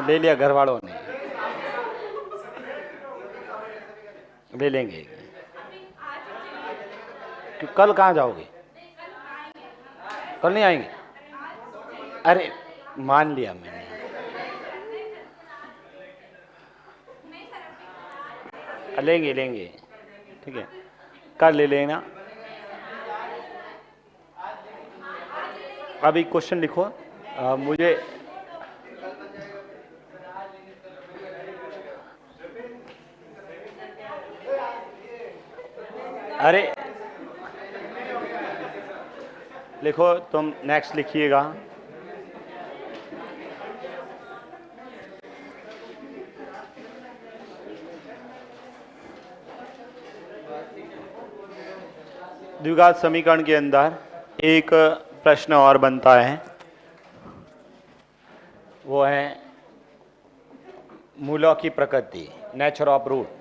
ले लिया घर वालों ने, ले लेंगे। कल कहाँ जाओगे? कल नहीं आएंगे? अरे मान लिया मैंने। लेंगे लेंगे, ठीक है, कल ले लेना। अभी क्वेश्चन लिखो। मुझे अरे लिखो, तुम नेक्स्ट लिखिएगा। द्विघात समीकरण के अंदर एक प्रश्न और बनता है, वो है मूलों की प्रकृति, नेचर ऑफ रूट।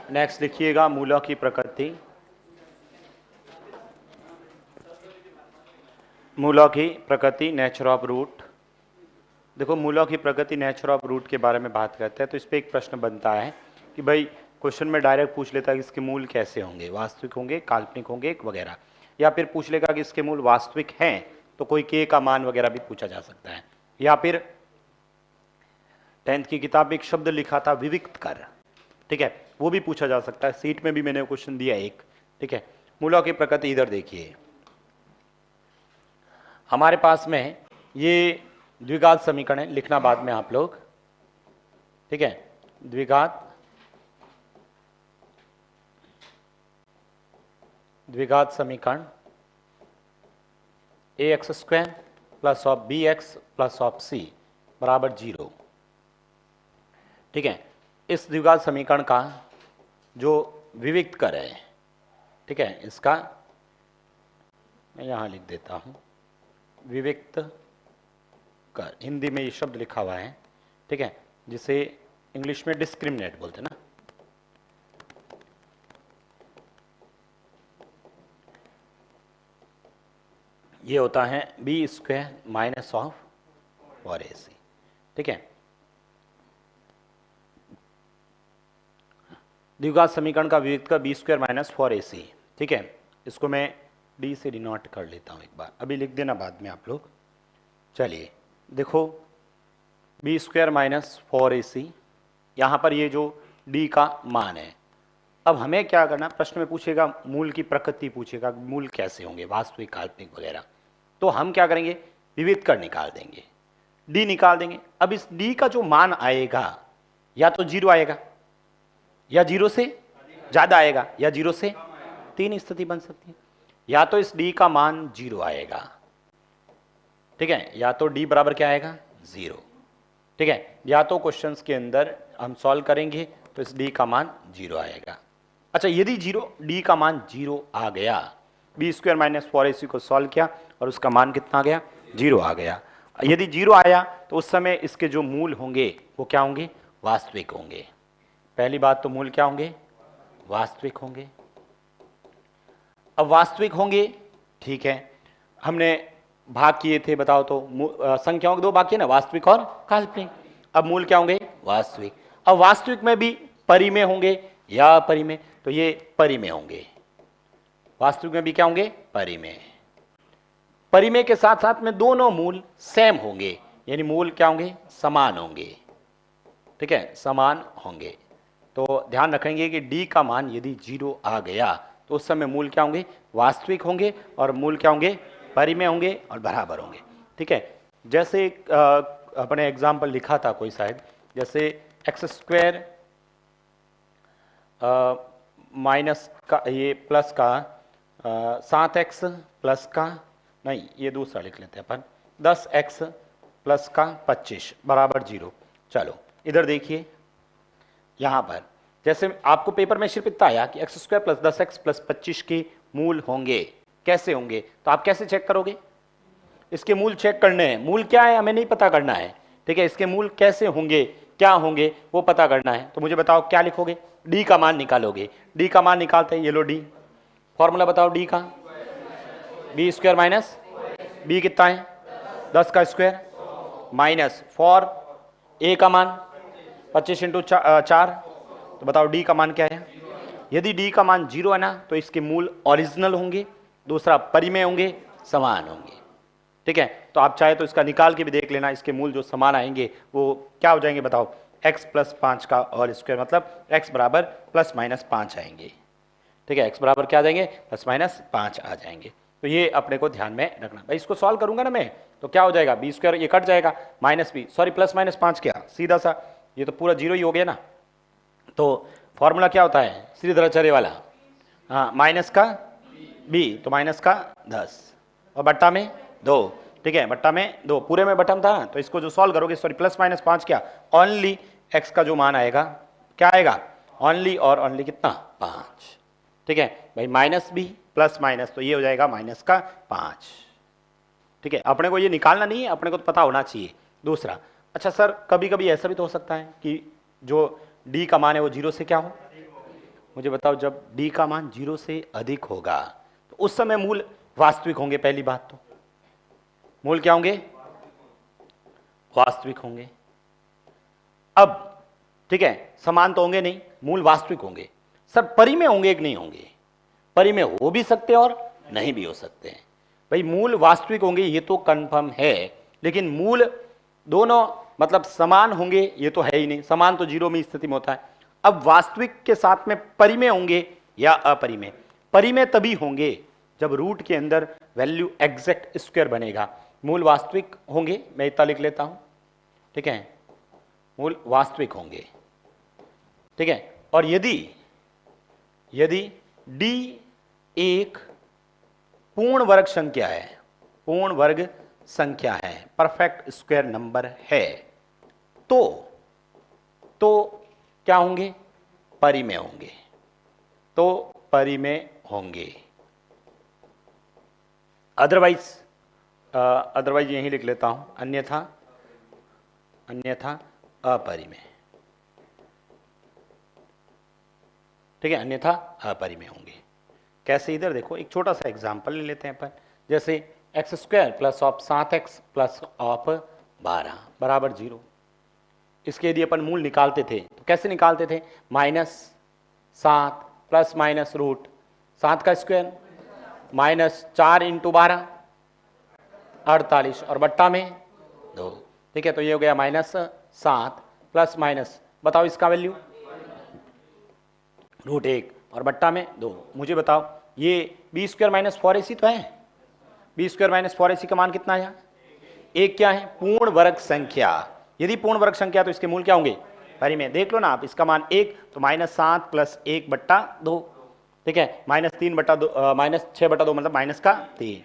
नेक्स्ट लिखिएगा मूलों की प्रकृति। मूलों की प्रकृति, नेचर ऑफ रूट। देखो, मूलों की प्रकृति, नेचर ऑफ रूट के बारे में बात करते हैं तो इस पर एक प्रश्न बनता है कि भाई क्वेश्चन में डायरेक्ट पूछ लेता है कि इसके मूल कैसे होंगे, वास्तविक होंगे, काल्पनिक होंगे वगैरह, या फिर पूछ लेगा कि इसके मूल वास्तविक हैं तो कोई के का मान वगैरह भी पूछा जा सकता है, या फिर 10th की किताब में एक शब्द लिखा था विविक्त कर, ठीक है, वो भी पूछा जा सकता है। सीट में भी मैंने क्वेश्चन दिया एक, ठीक है। मूलों की प्रकृति इधर देखिए, हमारे पास में ये द्विघात समीकरण है, लिखना बाद में आप लोग, ठीक है। द्विघात समीकरण ax² plus of bx plus of c बराबर 0, ठीक है। इस द्विघात समीकरण का जो विविक्त कर है, ठीक है, इसका मैं यहां लिख देता हूं, विविक्त कर, हिंदी में ये शब्द लिखा हुआ है, ठीक है, जिसे इंग्लिश में डिस्क्रिमिनेट बोलते हैं ना। ये होता है b² माइनस ऑफ 4ac, ठीक है। द्विघात समीकरण का विविक्त का b² माइनस 4ac, ठीक है। इसको मैं d से डिनोट कर लेता हूं एक बार, अभी लिख देना बाद में आप लोग। चलिए देखो, b² माइनस 4ac, यहाँ पर ये जो d का मान है, अब हमें क्या करना, प्रश्न में पूछेगा मूल की प्रकृति, पूछेगा मूल कैसे होंगे, वास्तविक, काल्पनिक वगैरह, तो हम क्या करेंगे, विविध कर निकाल देंगे, d निकाल देंगे। अब इस d का जो मान आएगा या तो 0 आएगा, या 0 से ज्यादा आएगा, या 0 से, तीन स्थिति बन सकती है। या तो इस d का मान 0 आएगा, ठीक है, या तो d बराबर क्या आएगा, 0, ठीक है, या तो क्वेश्चंस के अंदर हम सॉल्व करेंगे तो इस d का मान 0 आएगा। अच्छा, यदि d का मान 0 आ गया, b² माइनस 4ac को सॉल्व किया और उसका मान कितना आ गया, 0 आ गया। यदि 0 आया तो उस समय इसके जो मूल होंगे वो क्या होंगे, वास्तविक होंगे। पहली बात तो मूल क्या होंगे, वास्तविक होंगे। अब वास्तविक होंगे, ठीक है, हमने भाग किए थे, बताओ तो संख्याओं के दो भाग किए ना, वास्तविक और काल्पनिक। अब मूल क्या होंगे, वास्तविक। अब वास्तविक में भी परिमेय होंगे या अपरिमेय, तो ये परिमेय होंगे। वास्तविक में भी क्या होंगे, परिमेय। परिमेय के साथ साथ में दोनों मूल सेम होंगे, यानी मूल क्या होंगे, समान होंगे, ठीक है, समान होंगे। तो ध्यान रखेंगे कि d का मान यदि 0 आ गया तो उस समय मूल क्या होंगे, वास्तविक होंगे, और मूल क्या होंगे, परिमेय होंगे और बराबर होंगे, ठीक है। जैसे अपने एग्जाम्पल लिखा था कोई शायद, जैसे x² माइनस का, ये प्लस का 7x प्लस का, नहीं ये दूसरा लिख लेते हैं अपन, 10x प्लस का 25 बराबर 0। चलो इधर देखिए, यहां पर जैसे आपको पेपर में सिर्फ इतना आया कि x² प्लस 10x प्लस 25 के मूल होंगे, कैसे होंगे, तो आप कैसे चेक करोगे, इसके मूल चेक करने हैं, मूल क्या है हमें नहीं पता करना है, ठीक है, इसके मूल कैसे होंगे, क्या होंगे वो पता करना है। तो मुझे बताओ क्या लिखोगे, d का मान निकालोगे, d का मान निकालते हैं, ये लो d, फॉर्मूला बताओ d का, बी स्क्वायर माइनस बी कितना है 10 का स्क्वायर माइनस फॉर ए का मान 25 इंटू 4, तो बताओ डी का मान क्या है। यदि डी का मान 0 है ना तो इसके मूल ओरिजिनल होंगे, दूसरा परिमेय होंगे, समान होंगे। ठीक है, तो आप चाहे तो इसका निकाल के भी देख लेना, इसके मूल जो समान आएंगे वो क्या हो जाएंगे बताओ, x प्लस 5 का और स्क्वायर, मतलब x बराबर प्लस माइनस 5 आएंगे। ठीक है, x बराबर क्या आ जाएंगे प्लस माइनस 5 आ जाएंगे। तो ये अपने को ध्यान में रखना। भाई इसको सॉल्व करूंगा ना मैं तो क्या हो जाएगा बी स्क्वायर, ये कट जाएगा, minus B sorry plus minus 5 क्या सीधा सा ये तो पूरा 0 ही हो गया ना। तो फॉर्मूला क्या होता है श्रीधराचार्य वाला, हाँ माइनस का b तो माइनस का 10 और बट्टा में 2। ठीक है, बट्टा में 2, पूरे में बटन था तो इसको जो सॉल्व करोगे सॉरी प्लस माइनस 5 क्या ओनली x का जो मान आएगा क्या आएगा ओनली और ओनली कितना 5। ठीक है भाई माइनस b प्लस माइनस तो ये हो जाएगा माइनस का 5। ठीक है, अपने को ये निकालना नहीं है, अपने को तो पता होना चाहिए। दूसरा, अच्छा सर कभी कभी ऐसा भी तो हो सकता है कि जो d का मान है वो 0 से क्या हो, मुझे बताओ जब d का मान 0 से अधिक होगा तो उस समय मूल वास्तविक होंगे। पहली बात तो मूल क्या होंगे वास्तविक होंगे। अब ठीक है समान तो होंगे नहीं, मूल वास्तविक होंगे। सर परिमेय होंगे कि नहीं होंगे, परिमेय हो भी सकते हैं और नहीं भी हो सकते हैं। भाई मूल वास्तविक होंगे ये तो कंफर्म है, लेकिन मूल दोनों मतलब समान होंगे ये तो है ही नहीं, समान तो 0 में स्थिति में होता है। अब वास्तविक के साथ में परिमेय होंगे या अपरिमेय, परिमेय तभी होंगे जब रूट के अंदर वैल्यू एग्जैक्ट स्क्वायर बनेगा। मूल वास्तविक होंगे, मैं इतना लिख लेता हूं। ठीक है, मूल वास्तविक होंगे। ठीक है, और यदि d एक पूर्ण वर्ग संख्या है, पूर्ण वर्ग संख्या है, परफेक्ट स्क्वायर नंबर है, तो क्या होंगे परिमेय होंगे, तो परिमेय होंगे। अदरवाइज यही लिख लेता हूं, अन्यथा अपरिमेय। ठीक है, अन्यथा अपरिमेय होंगे। कैसे, इधर देखो एक छोटा सा एग्जांपल ले लेते हैं अपन। जैसे x square plus of 7x plus of 12 बराबर 0। इसके यदि अपन मूल निकालते थे तो कैसे निकालते थे, -7 प्लस माइनस रूट 7 का स्क्वायर माइनस 4 इंटू 12 48 और बट्टा में 2। ठीक है, तो ये हो गया -7 प्लस माइनस बताओ इसका वैल्यू √1 और बट्टा में 2। मुझे बताओ ये बी स्क्वायर माइनस 4ac तो है, बी स्क्वायर माइनस 4ac का मान कितना है, एक क्या है पूर्ण वर्ग संख्या। यदि पूर्ण वर्ग संख्या तो इसके मूल क्या होंगे परिमेय। देख लो ना आप, इसका मान 1 तो -7 प्लस 1 बट्टा 2। ठीक है, -3 बट्टा 2 -6 बट्टा 2 मतलब माइनस का 3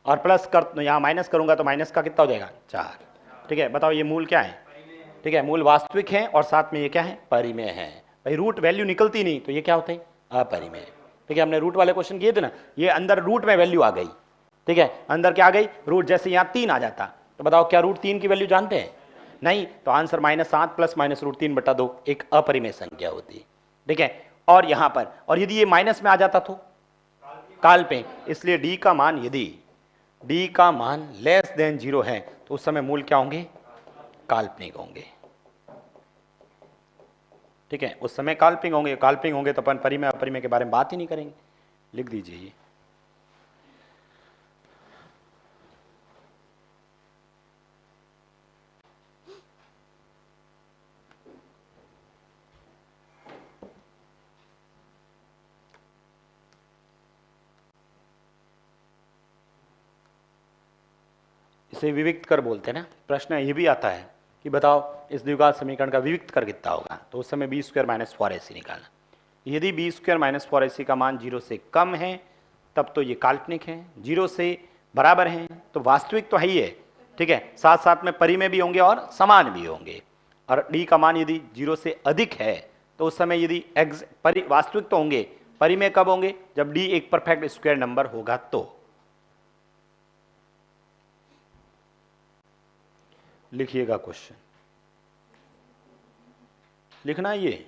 और प्लस कर यहाँ माइनस करूंगा तो माइनस का कितना हो जाएगा 4। ठीक है, बताओ ये मूल क्या है। ठीक है, मूल वास्तविक है और साथ में ये क्या है परिमेय है। भाई रूट वैल्यू निकलती नहीं तो ये क्या होता है अपरिमेय। ठीक है, हमने रूट वाले क्वेश्चन किए थे ना, ये अंदर रूट में वैल्यू आ गई। ठीक है, अंदर क्या आ गई रूट, जैसे यहाँ 3 आ जाता तो बताओ क्या रूट 3 की वैल्यू जानते हैं, नहीं, तो आंसर -7 प्लस माइनस √3 बटा 2 एक अपरिमेय संख्या होती। ठीक है, और यहां पर और यदि ये माइनस में आ जाता तो काल्पनिक, इसलिए डी का मान यदि डी का मान लेस देन 0 है तो उस समय मूल क्या होंगे काल्पनिक होंगे। ठीक है, उस समय काल्पनिक होंगे तो अपन परिमेय अपरिमेय के बारे में बात ही नहीं करेंगे। लिख दीजिए ये इसे विविक्त कर बोलते हैं ना। प्रश्न ये भी आता है कि बताओ इस द्विघात समीकरण का विविक्त कर कितना होगा, तो उस समय बी स्क्वायर माइनस 4ac निकालना। यदि बी स्क्वायर माइनस 4ac का मान 0 से कम है तब तो ये काल्पनिक है, 0 से बराबर है तो वास्तविक तो है ही है। ठीक है, साथ साथ में परिमेय भी होंगे और समान भी होंगे। और डी का मान यदि 0 से अधिक है तो उस समय यदि वास्तविक तो होंगे, परिमेय कब होंगे जब डी एक परफेक्ट स्क्वायर नंबर होगा। तो लिखिएगा क्वेश्चन, लिखना ये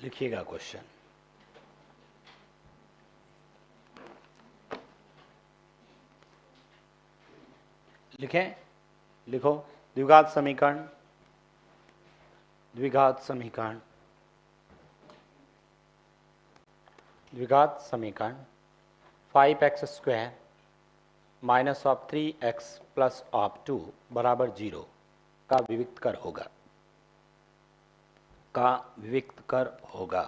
लिखिएगा क्वेश्चन। लिखें, लिखो। द्विघात समीकरण, द्विघात समीकरण, द्विघात समीकरण 5x² minus of 3x plus of 2 बराबर 0 का विविक्त कर होगा, का विविक्त कर होगा।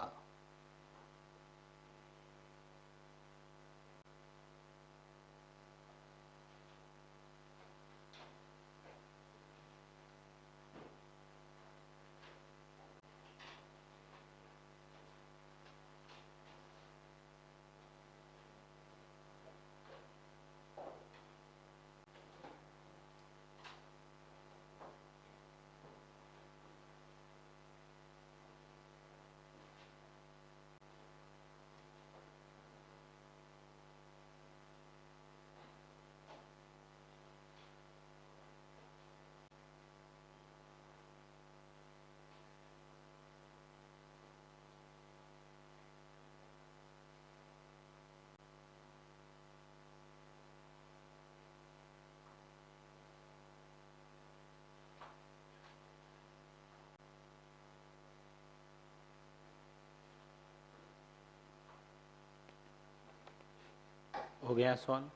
हो गया सॉल्व।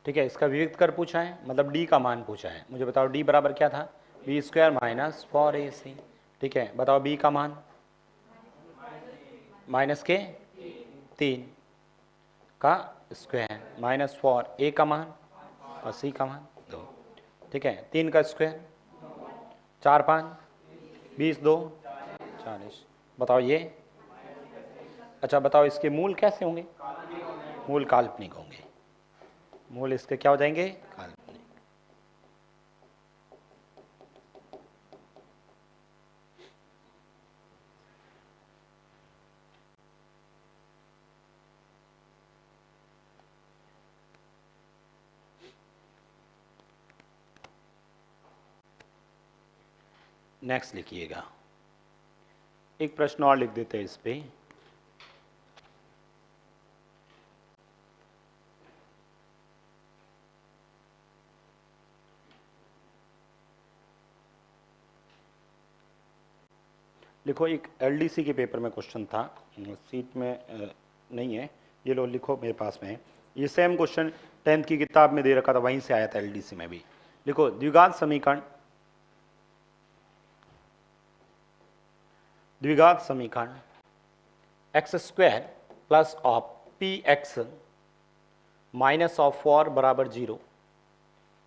ठीक है, इसका विविक्त कर पूछा है, मतलब डी का मान पूछा है। मुझे बताओ डी बराबर क्या था? b² minus 4ac। ठीक है, बताओ बी का मान माइनस के 3 का स्क्वायर माइनस 4, ए का मान और सी का मान 2। ठीक है, 3 का स्क्वायर 4 5 20 2 40। बताओ ये। अच्छा बताओ इसके मूल कैसे होंगे? मूल काल्पनिक होंगे। मूल इसके क्या हो जाएंगे? काल्पनिक। नेक्स्ट लिखिएगा, एक प्रश्न और लिख देते हैं इस पे। लिखो, एक एलडीसी के पेपर में क्वेश्चन था, सीट में नहीं है, ये लो लिखो मेरे पास में है। ये सेम क्वेश्चन 10th की किताब में दे रखा था, वहीं से आया था एलडीसी में भी। लिखो, द्विघात समीकरण, द्विघात समीकरण x² plus of px minus of 4 बराबर 0।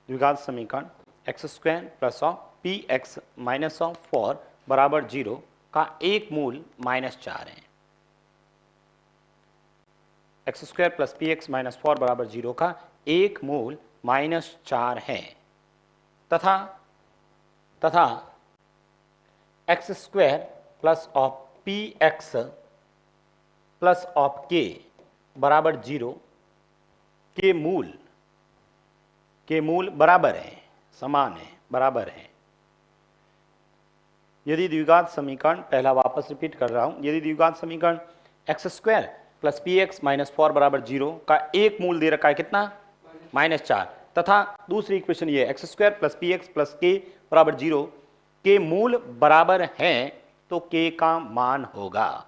द्विघात समीकरण x² plus of px minus of 4 बराबर 0 का एक मूल -4 है। x² प्लस px माइनस 4 बराबर 0 का एक मूल -4 है, तथा x² plus of px plus of k बराबर 0 के मूल बराबर है, समान है, बराबर है। यदि द्विघात समीकरण, पहला वापस रिपीट कर रहा हूं, यदि द्विघात समीकरण x² प्लस px माइनस 4 बराबर 0 का एक मूल दे रखा है कितना? -4, तथा दूसरी इक्वेशन ये x² plus px plus k बराबर 0 के मूल बराबर हैं, तो k का मान होगा।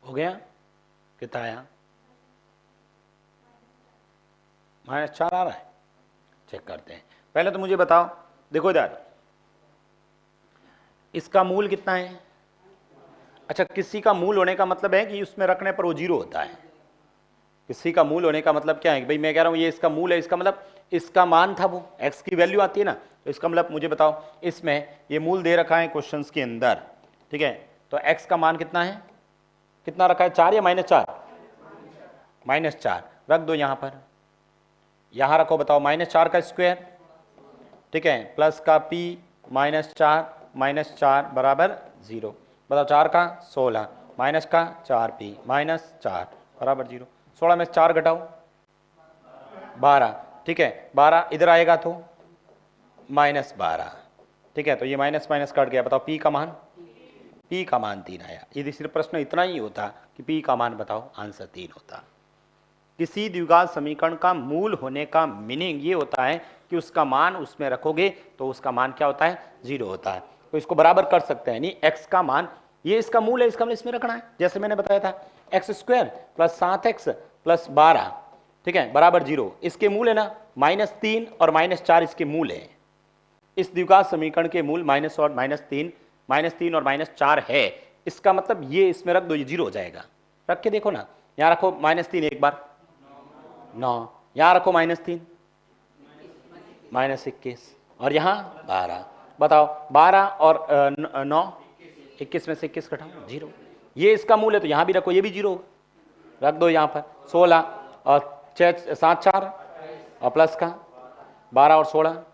हो गया? कितना आया? -4 आ रहा है। चेक करते हैं। पहले तो मुझे बताओ, देखो इधर इसका मूल कितना है? अच्छा, किसी का मूल होने का मतलब है कि उसमें रखने पर वो 0 होता है। किसी का मूल होने का मतलब क्या है? भाई मैं कह रहा हूं ये इसका मूल है, इसका मतलब इसका मान था, वो x की वैल्यू आती है ना, तो इसका मतलब मुझे बताओ, इसमें ये मूल दे रखा है क्वेश्चंस के अंदर, ठीक है, तो x का मान कितना है? कितना रखा है? 4 या -4? -4 रख दो यहां पर, यहां रखो, बताओ -4 का स्क्वायर, ठीक है, प्लस का p -4 बराबर 0। बताओ 4 का 16 माइनस का 4p -4 बराबर 0। 16 में 4 घटाओ 12, ठीक है, 12 इधर आएगा तो -12, ठीक है, तो ये माइनस माइनस कट गया। बताओ p का मान? p का मान 3 आया। यदि सिर्फ प्रश्न इतना ही होता कि p का मान बताओ, आंसर 3 होता। किसी द्विघात समीकरण का मूल होने का मीनिंग ये होता है कि उसका मान उसमें रखोगे तो उसका मान क्या होता है? 0 होता है। तो इसको बराबर कर सकते हैं, नहीं x का मान, ये इसका मूल है, इसका मान इसमें रखना है, जैसे मैंने बताया था x² + 7x + 12, ठीक है, बराबर 0। इसके मूल है ना -3 और -4 इसके मूल है। इस द्विघात समीकरण के मूल -3 और -4 है। इसका मतलब ये इसमें रख दो, ये 0 हो जाएगा। रख के देखो ना, यहां रखो -3 एक बार 9, यहां रखो -3 -21 और यहां 12। बताओ 12 और 9, 21 में से 21 घटाओ 0। ये इसका मूल है तो यहां भी रखो, ये भी 0 रख दो यहां पर। 16 और 7 4 और प्लस का 12 और 16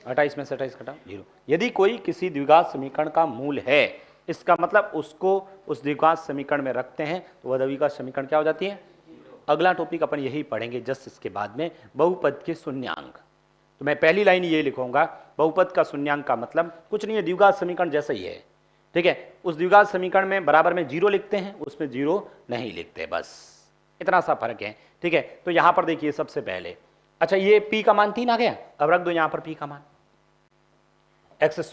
28 में से 28 घटाओ 0। यदि कोई किसी द्विघात समीकरण का मूल है, इसका मतलब उसको उस द्विघात समीकरण में रखते हैं तो वह द्विघात समीकरण क्या हो जाती है? अगला टॉपिक अपन यही पढ़ेंगे जस्ट इसके बाद में, बहुपद के शून्यांक। तो मैं पहली लाइन ये लिखूंगा, बहुपद का शून्यांक का मतलब कुछ नहीं है, द्विघात समीकरण जैसा ही है, ठीक है। उस द्विघात समीकरण में बराबर में 0 लिखते हैं, उसमें 0 नहीं लिखते, बस इतना सा फर्क है, ठीक है। तो यहां पर देखिए सबसे पहले, अच्छा ये p का मान 3 आ गया, अब रख दो यहां पर p का मान, x²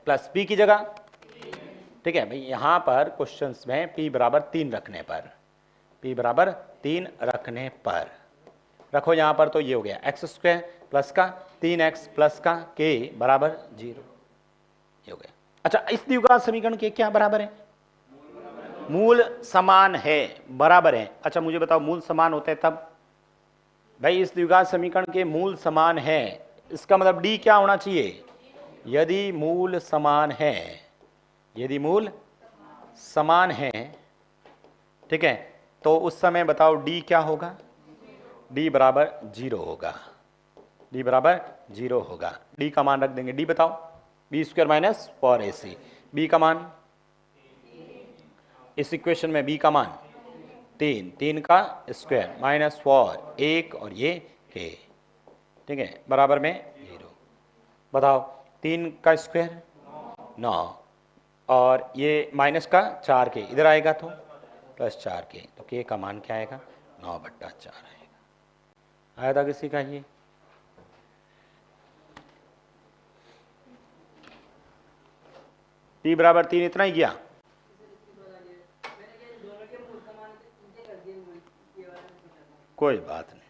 + p की जगह, ठीक है भाई। यहां पर क्वेश्चंस में p बराबर 3 रखने पर, p बराबर 3 रखने पर रखो यहां पर, तो ये हो गया x² प्लस का 3x प्लस का k बराबर 0, ये हो गया। अच्छा, इस द्विघात समीकरण के क्या बराबर है? मूल समान है, बराबर है। अच्छा मुझे बताओ, मूल समान होते हैं तब? भाई इस द्विघात समीकरण के मूल समान है, इसका मतलब d क्या होना चाहिए? यदि मूल समान है, यदि मूल समान है, ठीक है, तो उस समय बताओ d क्या होगा? d बराबर 0 होगा, d बराबर 0 होगा। d का मान रख देंगे, d बताओ, b² - 4ac, b का मान, इस इक्वेशन में b का मान 3 का स्क्वायर -4 1 और ये k, ठीक है, बराबर में 0। बताओ 3 का स्क्वायर 9 और ये माइनस का 4k इधर आएगा तो प्लस 4k, तो k का मान क्या आएगा? 9/4 आएगा। आया था किसी का ये? p बराबर 3 इतना ही गया। कोई बात नहीं,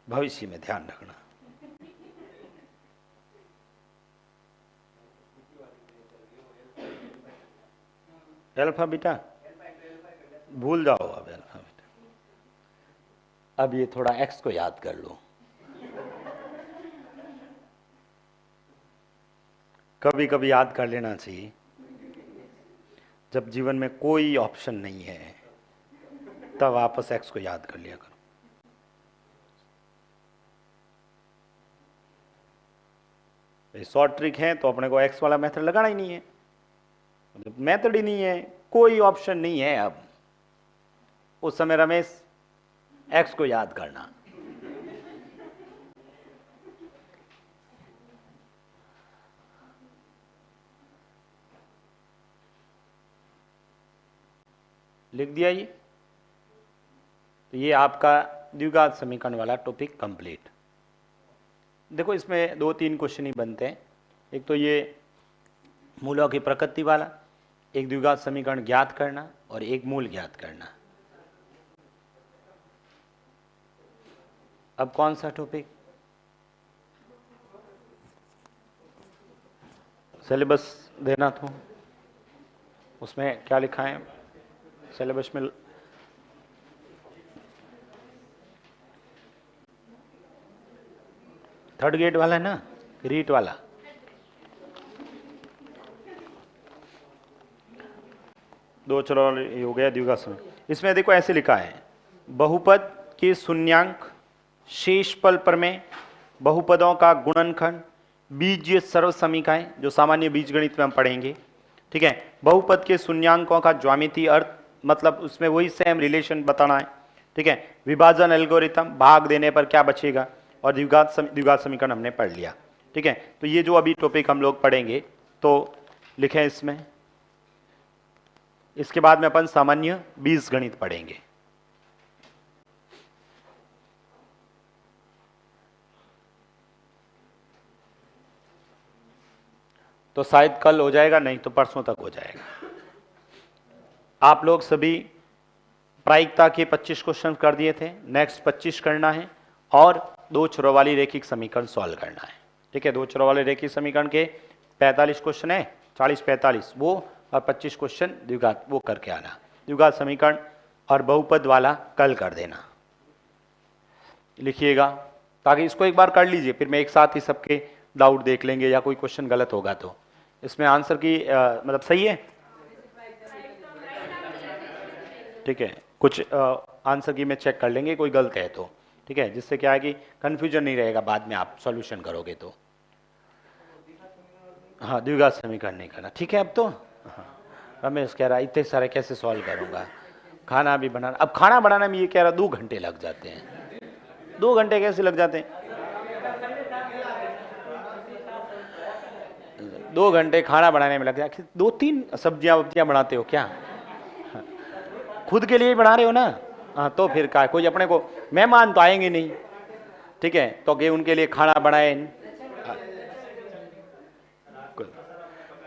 भविष्य में ध्यान रखना। अल्फा बीटा भूल जाओ, अब अल्फा बीटा, अब ये थोड़ा x को याद कर लो। कभी कभी याद कर लेना चाहिए, जब जीवन में कोई ऑप्शन नहीं है तब वापस x को याद कर लिया करो। शॉर्ट ट्रिक है तो अपने को x वाला मेथड लगाना ही नहीं है, मेथड ही नहीं है, कोई ऑप्शन नहीं है। अब उस समय रमेश x को याद करना, लिख दिया ये। तो ये आपका द्विघात समीकरण वाला टॉपिक कंप्लीट। देखो इसमें 2-3 क्वेश्चन ही बनते हैं। एक तो ये मूलों की प्रकृति वाला, एक द्विघात समीकरण ज्ञात करना और एक मूल ज्ञात करना। अब कौन सा टॉपिक? सिलेबस देना तो उसमें क्या लिखा है सिलेबस में? थर्ड गेट वाला है ना, रीट वाला? दो चलो हो गया द्विघात समीकरण। इसमें देखो ऐसे लिखा है, बहुपद के शून्यांक, शेषफल प्रमेय, बहुपदों का गुणनखंड, बीजीय सर्व समीकरण जो सामान्य बीजगणित में हम पढ़ेंगे, ठीक है। बहुपद के शून्यांकों का ज्यामितीय अर्थ, मतलब उसमें वही सेम रिलेशन बताना है, ठीक है। विभाजन एल्गोरिथम, भाग देने पर क्या बचेगा, और द्विघात समीकरण हमने पढ़ लिया, ठीक है। तो ये जो अभी टॉपिक हम लोग पढ़ेंगे तो लिखे इसमें। इसके बाद में अपन सामान्य बीजगणित पढ़ेंगे। तो शायद कल हो जाएगा, नहीं तो परसों तक हो जाएगा। आप लोग सभी प्रायिकता के 25 क्वेश्चन कर दिए थे, नेक्स्ट 25 करना है और दो छोरों वाली रैखिक समीकरण सॉल्व करना है, ठीक है। दो छोरों वाले रैखिक समीकरण के 45 क्वेश्चन है, 40-45 वो, और 25 क्वेश्चन द्विघात वो करके आना। द्विघात समीकरण और बहुपद वाला कल कर देना, लिखिएगा, ताकि इसको एक बार कर लीजिए, फिर मैं एक साथ ही सबके डाउट देख लेंगे, या कोई क्वेश्चन गलत होगा तो इसमें आंसर की मतलब सही है, ठीक है। कुछ आंसर की में चेक कर लेंगे, कोई गलत है तो, ठीक है, जिससे क्या है कि कंफ्यूजन नहीं रहेगा बाद में आप सॉल्यूशन करोगे तो। हाँ, द्विघात समीकरण नहीं करना, ठीक है। अब तो हाँ, रमेश कह रहा है इतने सारे कैसे सॉल्व करूंगा, खाना भी बनाना। अब खाना बनाने में ये कह रहा 2 घंटे लग जाते हैं। 2 घंटे कैसे लग जाते हैं? 2 घंटे खाना बनाने में लग जाए, 2-3 सब्जियां वब्जियां बनाते हो क्या? खुद के लिए बना रहे हो ना? हाँ, तो फिर क्या, कोई अपने को मेहमान तो आएंगे नहीं, ठीक है, तो कि उनके लिए खाना बनाए।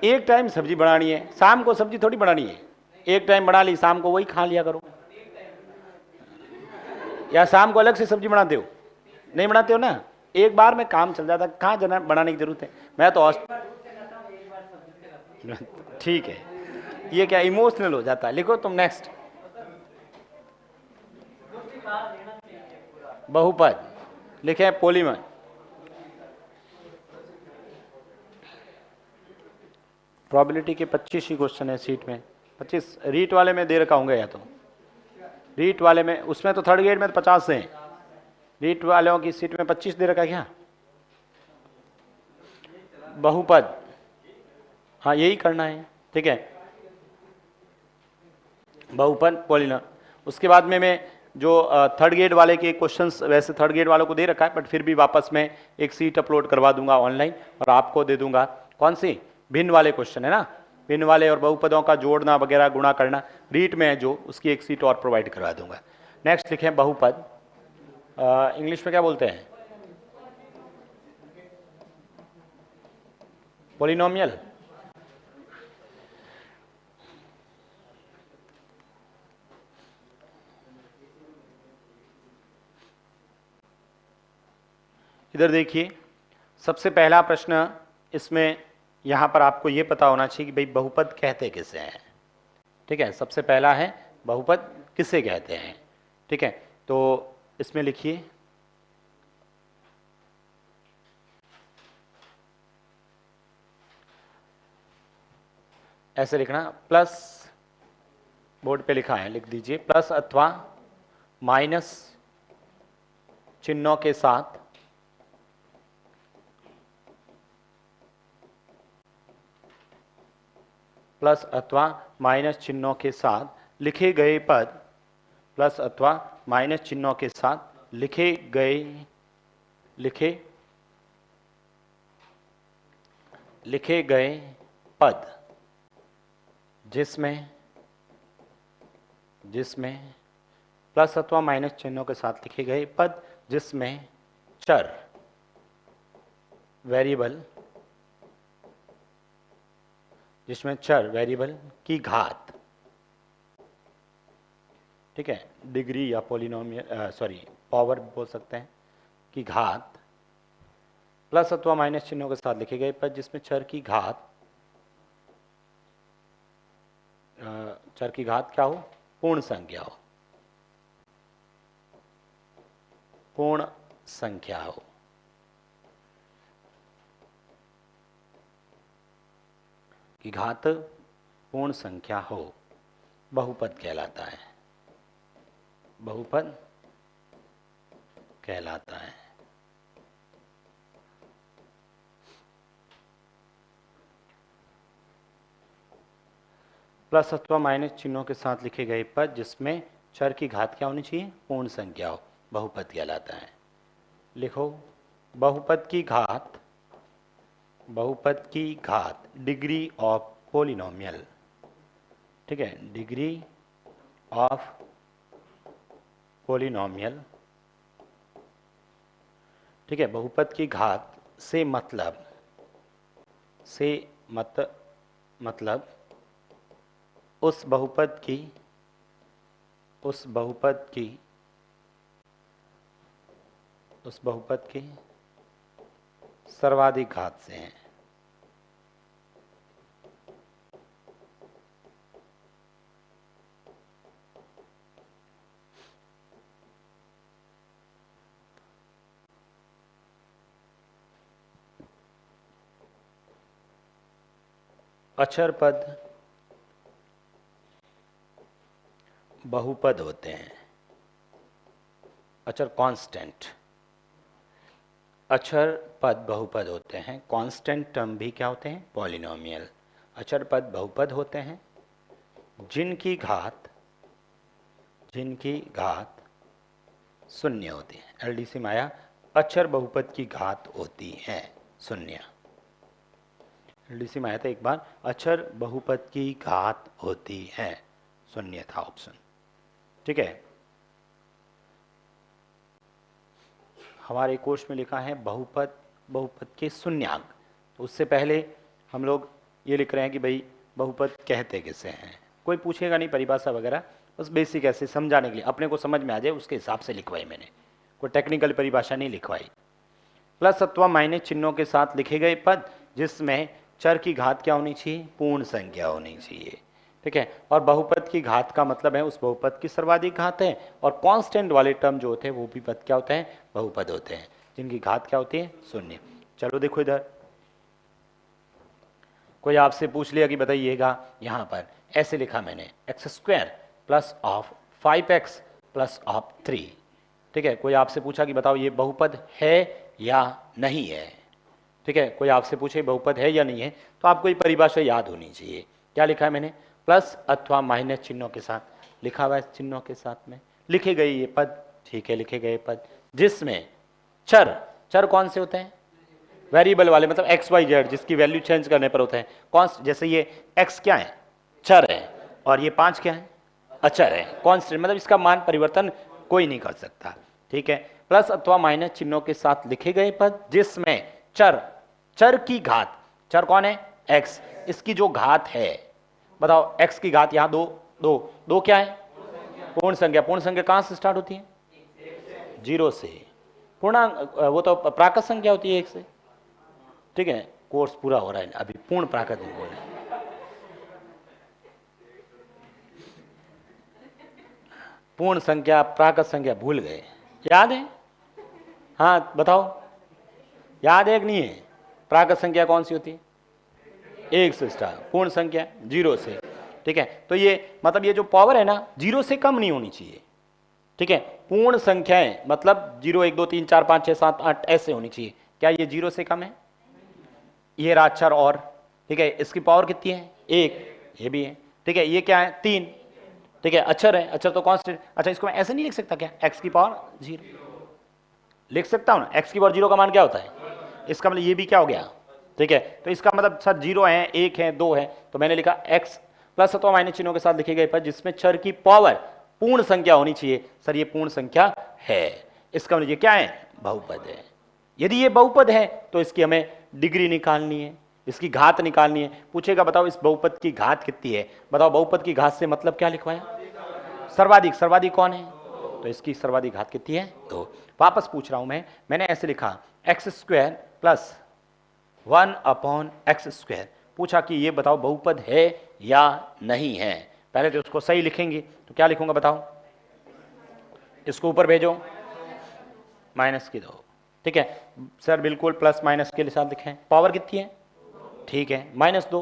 एक टाइम सब्जी बनानी है, शाम को सब्जी थोड़ी बनानी है, एक टाइम बना ली, शाम को वही खा लिया करो। या शाम को अलग से सब्जी बनाते हो? नहीं बनाते हो ना, एक बार में काम चल जाता, कहाँ जना बनाने की जरूरत है। मैं तो ठीक है, ये क्या इमोशनल हो जाता है। लिखो तुम नेक्स्ट, बहुपद लिखे पॉलीमर, प्रोबेबिलिटी के 25 ही क्वेश्चन है सीट में, 25 रीट वाले में दे रखा होंगे, या तो रीट वाले में, उसमें तो थर्ड ग्रेड में तो 50 है, रीट वालों की सीट में 25 दे रखा है क्या? बहुपद, हाँ यही करना है, ठीक है, बहुपद पॉलिनर। उसके बाद में मैं जो थर्ड ग्रेड वाले के क्वेश्चंस, वैसे थर्ड ग्रेड वालों को दे रखा है, बट फिर भी वापस में एक सीट अपलोड करवा दूंगा ऑनलाइन और आपको दे दूंगा। कौन सी? भिन्न वाले क्वेश्चन है ना, भिन्न वाले और बहुपदों का जोड़ना वगैरह गुणा करना रीट में है जो, उसकी एक सीट और प्रोवाइड करवा दूंगा। नेक्स्ट लिखें बहुपद, इंग्लिश में क्या बोलते हैं? पॉलिनोमियल। इधर देखिए, सबसे पहला प्रश्न इसमें, यहां पर आपको यह पता होना चाहिए कि भाई बहुपद कहते किसे हैं, ठीक है। सबसे पहला है बहुपद किसे कहते हैं, ठीक है। तो इसमें लिखिए, ऐसे लिखना, प्लस, बोर्ड पे लिखा है लिख दीजिए, प्लस अथवा माइनस चिन्हों के साथ प्लस अथवा माइनस चिन्हों के साथ लिखे गए पद, प्लस अथवा माइनस चिन्हों के साथ लिखे गए पद जिसमें प्लस अथवा माइनस चिन्हों के साथ लिखे गए पद जिसमें चर, वेरिएबल जिसमें चर वेरिएबल की घात, ठीक है, डिग्री या पॉलिनोमियल सॉरी पावर बोल सकते हैं, की घात प्लस अथवा माइनस चिन्हों के साथ लिखे गए पद जिसमें चर की घात क्या हो, पूर्ण संख्या हो, पूर्ण संख्या हो, की घात पूर्ण संख्या हो, बहुपद कहलाता है, बहुपद कहलाता है। प्लस अथवा माइनस चिन्हों के साथ लिखे गए पद जिसमें चर की घात क्या होनी चाहिए, पूर्ण संख्या हो, बहुपद कहलाता है। लिखो बहुपद की घात, बहुपद की घात डिग्री ऑफ पॉलिनोमियल, ठीक है, डिग्री ऑफ पॉलिनोमियल, ठीक है, बहुपद की घात से मतलब उस बहुपद की सर्वाधिक घात से है। अचर पद बहुपद होते हैं, अचर कांस्टेंट, अचर पद बहुपद होते हैं, कांस्टेंट टर्म भी क्या होते हैं, पॉलिनोमियल। अचर पद बहुपद होते हैं जिनकी घात शून्य होती है। एलडीसी में आया अचर बहुपद की घात होती है शून्य। एलडीसी में आया था एक बार, अचर बहुपद की घात होती है शून्य था ऑप्शन, ठीक है। हमारे कोर्स में लिखा है बहुपद के शून्यांक, तो उससे पहले हम लोग ये लिख रहे हैं कि भाई बहुपद कहते किसे हैं। कोई पूछेगा नहीं परिभाषा वगैरह, बस बेसिक ऐसे समझाने के लिए, अपने को समझ में आ जाए उसके हिसाब से लिखवाई मैंने, कोई टेक्निकल परिभाषा नहीं लिखवाई। प्लस अथवा माइनस चिन्हों के साथ लिखे गए पद जिसमें चर की घात क्या होनी चाहिए, पूर्ण संख्या होनी चाहिए, ठीक है। और बहुपद की घात का मतलब है उस बहुपद की सर्वाधिक घात है, और कांस्टेंट वाले टर्म जो होते हैं वो भी पद क्या होते हैं, बहुपद होते हैं, जिनकी घात क्या होती है, शून्य। चलो देखो इधर, कोई आपसे पूछ लिया कि बताइएगा, यहां पर ऐसे लिखा मैंने x² plus of 5x plus of 3, ठीक है। कोई आपसे पूछा कि बताओ ये बहुपद है या नहीं है, ठीक है। कोई आपसे पूछे बहुपद है या नहीं है, तो आपको ये परिभाषा याद होनी चाहिए। क्या लिखा है मैंने, प्लस अथवा माइनस चिन्हों के साथ लिखा हुआ है, चिन्हों के साथ में लिखे गए ये पद, ठीक है, लिखे गए पद जिसमें चर कौन से होते हैं, वेरिएबल वाले, मतलब एक्स वाई जेड, जिसकी वैल्यू चेंज करने पर होता है कॉन्स्ट। जैसे ये एक्स क्या है, चर है, और ये 5 क्या है, अचर है, कांस्टेंट, मतलब इसका मान परिवर्तन कोई नहीं कर सकता, ठीक है। प्लस अथवा माइनस चिन्हों के साथ लिखे गए पद जिसमें चर की घात, चर कौन है, एक्स, इसकी जो घात है, बताओ एक्स की घात यहाँ दो क्या है, पूर्ण संख्या। पूर्ण संख्या कहां से स्टार्ट होती है, 0 से। पूर्णांक वो तो प्राकृत संख्या होती है 1 से, ठीक है। कोर्स पूरा हो रहा है अभी, पूर्ण प्राकृत नहीं बोल रहे। पूर्ण संख्या प्राकृत संख्या भूल गए, याद है, हाँ बताओ, याद है कि नहीं है, प्राकृत संख्या कौन सी होती है, 1 से स्टार्ट, पूर्ण संख्या 0 से, ठीक है। तो ये मतलब ये जो पावर है ना 0 से कम नहीं होनी चाहिए, ठीक है। पूर्ण संख्याएं मतलब 0 1 2 3 4 5 6 7 8 ऐसे होनी चाहिए। क्या ये 0 से कम है, ये राचर और, ठीक है, इसकी पावर कितनी है, 1, ये भी है, ठीक है। ये क्या है, 3, ठीक है। अचर है, अचर तो कांस्टेंट। अच्छा इसको मैं ऐसे नहीं लिख सकता क्या, x की पावर 0 लिख सकता हूं ना, x की पावर 0 का मान क्या होता है, इसका मतलब ये भी क्या हो गया, ठीक है। तो इसका मतलब सर 0 है, 1 है, 2 है, तो मैंने लिखा x प्लस अथवा माइनस चिन्हों के साथ लिखे गए पद जिसमें चर की पावर पूर्ण संख्या होनी चाहिए। सर ये पूर्ण संख्या है, इसका मतलब ये क्या है, बहुपद है। यदि ये बहुपद है तो इसकी हमें डिग्री निकालनी है, इसकी घात निकालनी है, पूछेगा बताओ इस बहुपद की घात कितनी है, बताओ बहुपद की घात से मतलब क्या लिखवाया, सर्वाधिक, सर्वाधिक कौन है, तो इसकी सर्वाधिक घात कितनी है, तो वापस पूछ रहा हूं मैंने ऐसे लिखा एक्स स्क्वायर प्लस 1/x², पूछा कि ये बताओ बहुपद है या नहीं है, पहले तो उसको सही लिखेंगे, तो क्या लिखूंगा बताओ, इसको ऊपर भेजो, माइनस की दो, ठीक है सर, बिल्कुल प्लस माइनस के साथ लिखें, पावर कितनी है, ठीक है -2,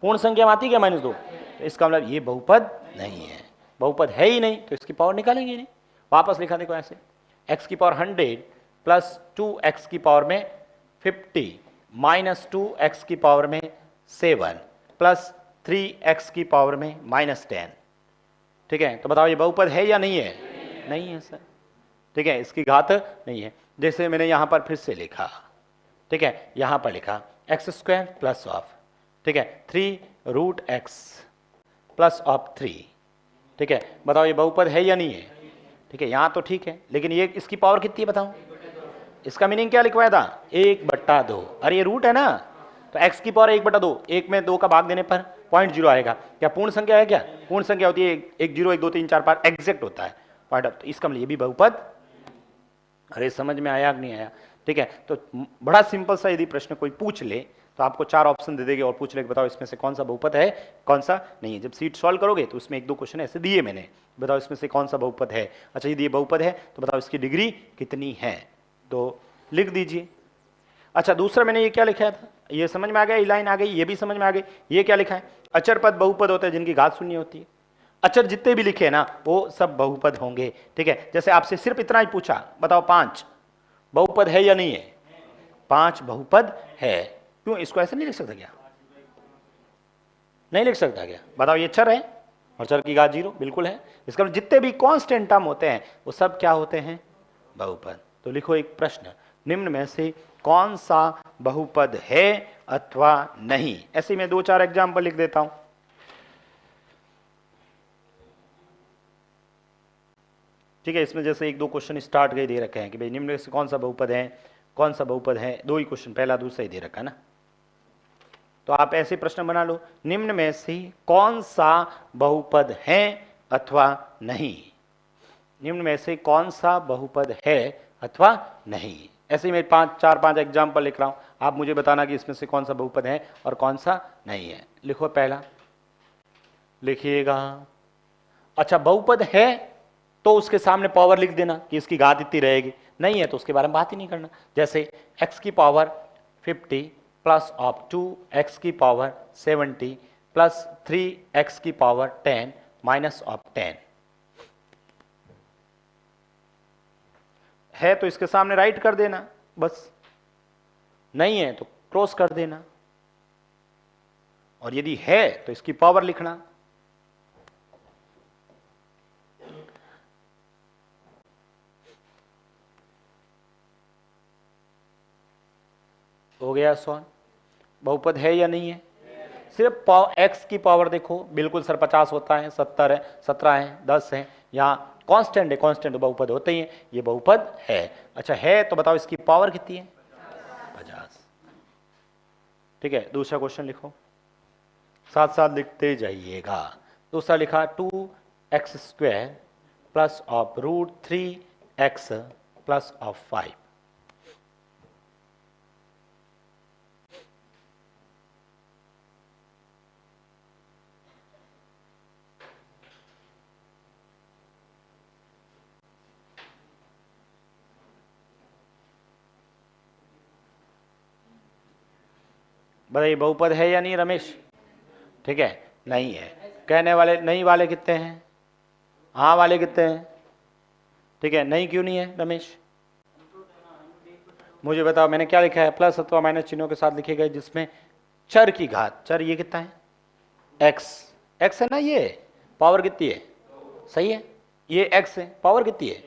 पूर्ण संख्या में आती क्या -2, तो इसका मतलब ये बहुपद नहीं है, बहुपद है ही नहीं, तो इसकी पावर निकालेंगे नहीं, वापस लिखा देखो ऐसे, x की पावर 100 प्लस 2x की पावर में 50 माइनस 2x की पावर में 7 प्लस 3x की पावर में -10, ठीक है, तो बताओ ये बहुपद है या नहीं है, नहीं है सर, ठीक है, इसकी घात नहीं है, जैसे मैंने यहां पर फिर से लिखा, ठीक है, यहां पर लिखा x² प्लस ऑफ, ठीक है 3√x प्लस ऑफ 3, ठीक है, बताओ ये बहुपद है या नहीं है, ठीक है, यहां तो ठीक है, लेकिन ये इसकी पावर कितनी है बताओ, इसका मीनिंग क्या लिखवाया था, 1/2, अरे ये रूट है ना, तो x की पावर 1/2, 1 में 2 का भाग देने पर 0.0 आएगा, क्या पूर्ण संख्या है, क्या पूर्ण संख्या होती है, 1 0 1 2 3 4 5 एग्जैक्ट होता है पॉइंट, तो इसका मतलब ये भी बहुपद, अरे समझ में आया कि नहीं आया, ठीक है, तो बड़ा सिंपल सा यदि प्रश्न कोई पूछ ले तो आपको 4 ऑप्शन दे देंगे और पूछ ले बताओ इसमें से कौन सा बहुपद है कौन सा नहीं है, जब सीट सॉल्व करोगे तो उसमें 1-2 क्वेश्चन ऐसे दिए मैंने, बताओ इसमें से कौन सा बहुपद है, अच्छा यदि ये बहुपद है तो बताओ इसकी डिग्री कितनी है, तो लिख दीजिए। अच्छा दूसरा मैंने ये क्या लिखा था, ये समझ में आ गया, ये लाइन आ गई, ये भी समझ में आ गई, ये क्या लिखा है, अचर पद बहुपद होते हैं जिनकी घात शून्य होती है, अचर जितने भी लिखे ना वो सब बहुपद होंगे, ठीक है, जैसे आपसे सिर्फ इतना ही पूछा बताओ 5 बहुपद है या नहीं है, 5 बहुपद है, क्यों इसको ऐसे नहीं लिख सकता क्या, नहीं लिख सकता क्या, बताओ ये चर है और चर की घात 0 बिल्कुल है, इसका मतलब जितने भी कांस्टेंट टर्म होते हैं वो सब क्या होते हैं, बहुपद, तो लिखो एक प्रश्न, निम्न में से कौन सा बहुपद है अथवा नहीं, ऐसे मैं 2-4 एग्जाम्पल लिख देता हूं, ठीक है, इसमें जैसे 1-2 क्वेश्चन स्टार्ट गए दे रखे हैं कि भाई निम्न में से कौन सा बहुपद है, कौन सा बहुपद है, 2 ही क्वेश्चन, पहला दूसरा ही दे रखा है ना, तो आप ऐसे प्रश्न बना लो, निम्न में से कौन सा बहुपद है अथवा नहीं, निम्न में से कौन सा बहुपद है अथवा नहीं, ऐसे ही मैं 4-5 एग्जाम्पल लिख रहा हूं, आप मुझे बताना कि इसमें से कौन सा बहुपद है और कौन सा नहीं है, लिखो पहला, लिखिएगा, अच्छा बहुपद है तो उसके सामने पावर लिख देना कि इसकी घात इतनी रहेगी, नहीं है तो उसके बारे में बात ही नहीं करना, जैसे x की पावर 50 प्लस ऑफ 2x की पावर 70 प्लस 3x की पावर 10 माइनस ऑफ 10, है तो इसके सामने राइट कर देना बस, नहीं है तो क्रॉस कर देना, और यदि है तो इसकी पावर लिखना, हो गया सॉल्व, बहुपद है या नहीं है, सिर्फ x की पावर देखो, बिल्कुल सर 50 होता है, 70 है, 17 है, 10 है, यहाँ कांस्टेंट है, कांस्टेंट बहुपद होते ही हैं, ये बहुपद है, अच्छा है तो बताओ इसकी पावर कितनी है, 50, ठीक है, दूसरा क्वेश्चन लिखो, साथ साथ लिखते जाइएगा, दूसरा लिखा 2x² plus of √3x plus of 5, बताइए बहुपद है या नहीं रमेश, ठीक है, नहीं है, कहने वाले नहीं वाले कितने हैं, हाँ वाले कितने हैं, ठीक है, नहीं क्यों नहीं है रमेश, मुझे बताओ, मैंने क्या लिखा है, प्लस अथवा माइनस चिन्हों के साथ लिखे गए जिसमें चर की घात, चर ये कितना है x है ना, ये पावर कितनी है, सही है, ये x है, पावर कितनी है,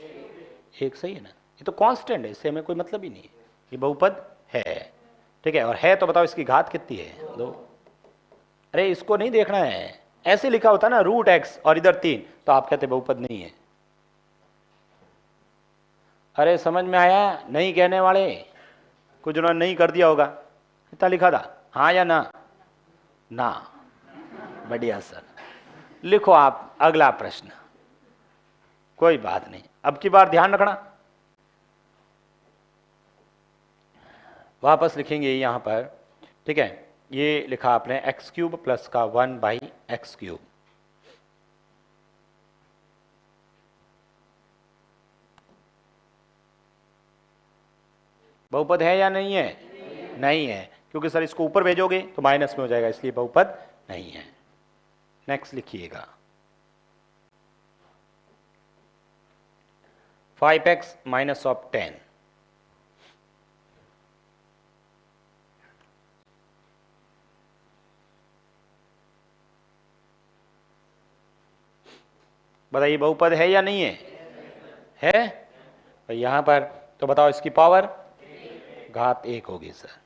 1, सही है ना, ये तो कांस्टेंट है, इससे हमें कोई मतलब ही नहीं है, ये बहुपद है, ठीक है, और है तो बताओ इसकी घात कितनी है, 2, अरे इसको नहीं देखना है, ऐसे लिखा होता ना √x और इधर 3, तो आप कहते बहुपद नहीं है, अरे समझ में आया, नहीं कहने वाले कुछ उन्होंने नहीं कर दिया होगा, कितना लिखा था, हाँ या ना? ना। बढ़िया सर। लिखो आप अगला प्रश्न। कोई बात नहीं, अब की बार ध्यान रखना। वापस लिखेंगे यहां पर, ठीक है। ये लिखा आपने एक्स क्यूब प्लस का 1/x³। बहुपद है या नहीं है? नहीं है, क्योंकि सर इसको ऊपर भेजोगे तो माइनस में हो जाएगा, इसलिए बहुपद नहीं है। नेक्स्ट लिखिएगा 5x माइनस ऑफ 10। बताइए बहुपद है या नहीं है? है। तो यहां पर तो बताओ इसकी पावर घात 1 होगी सर।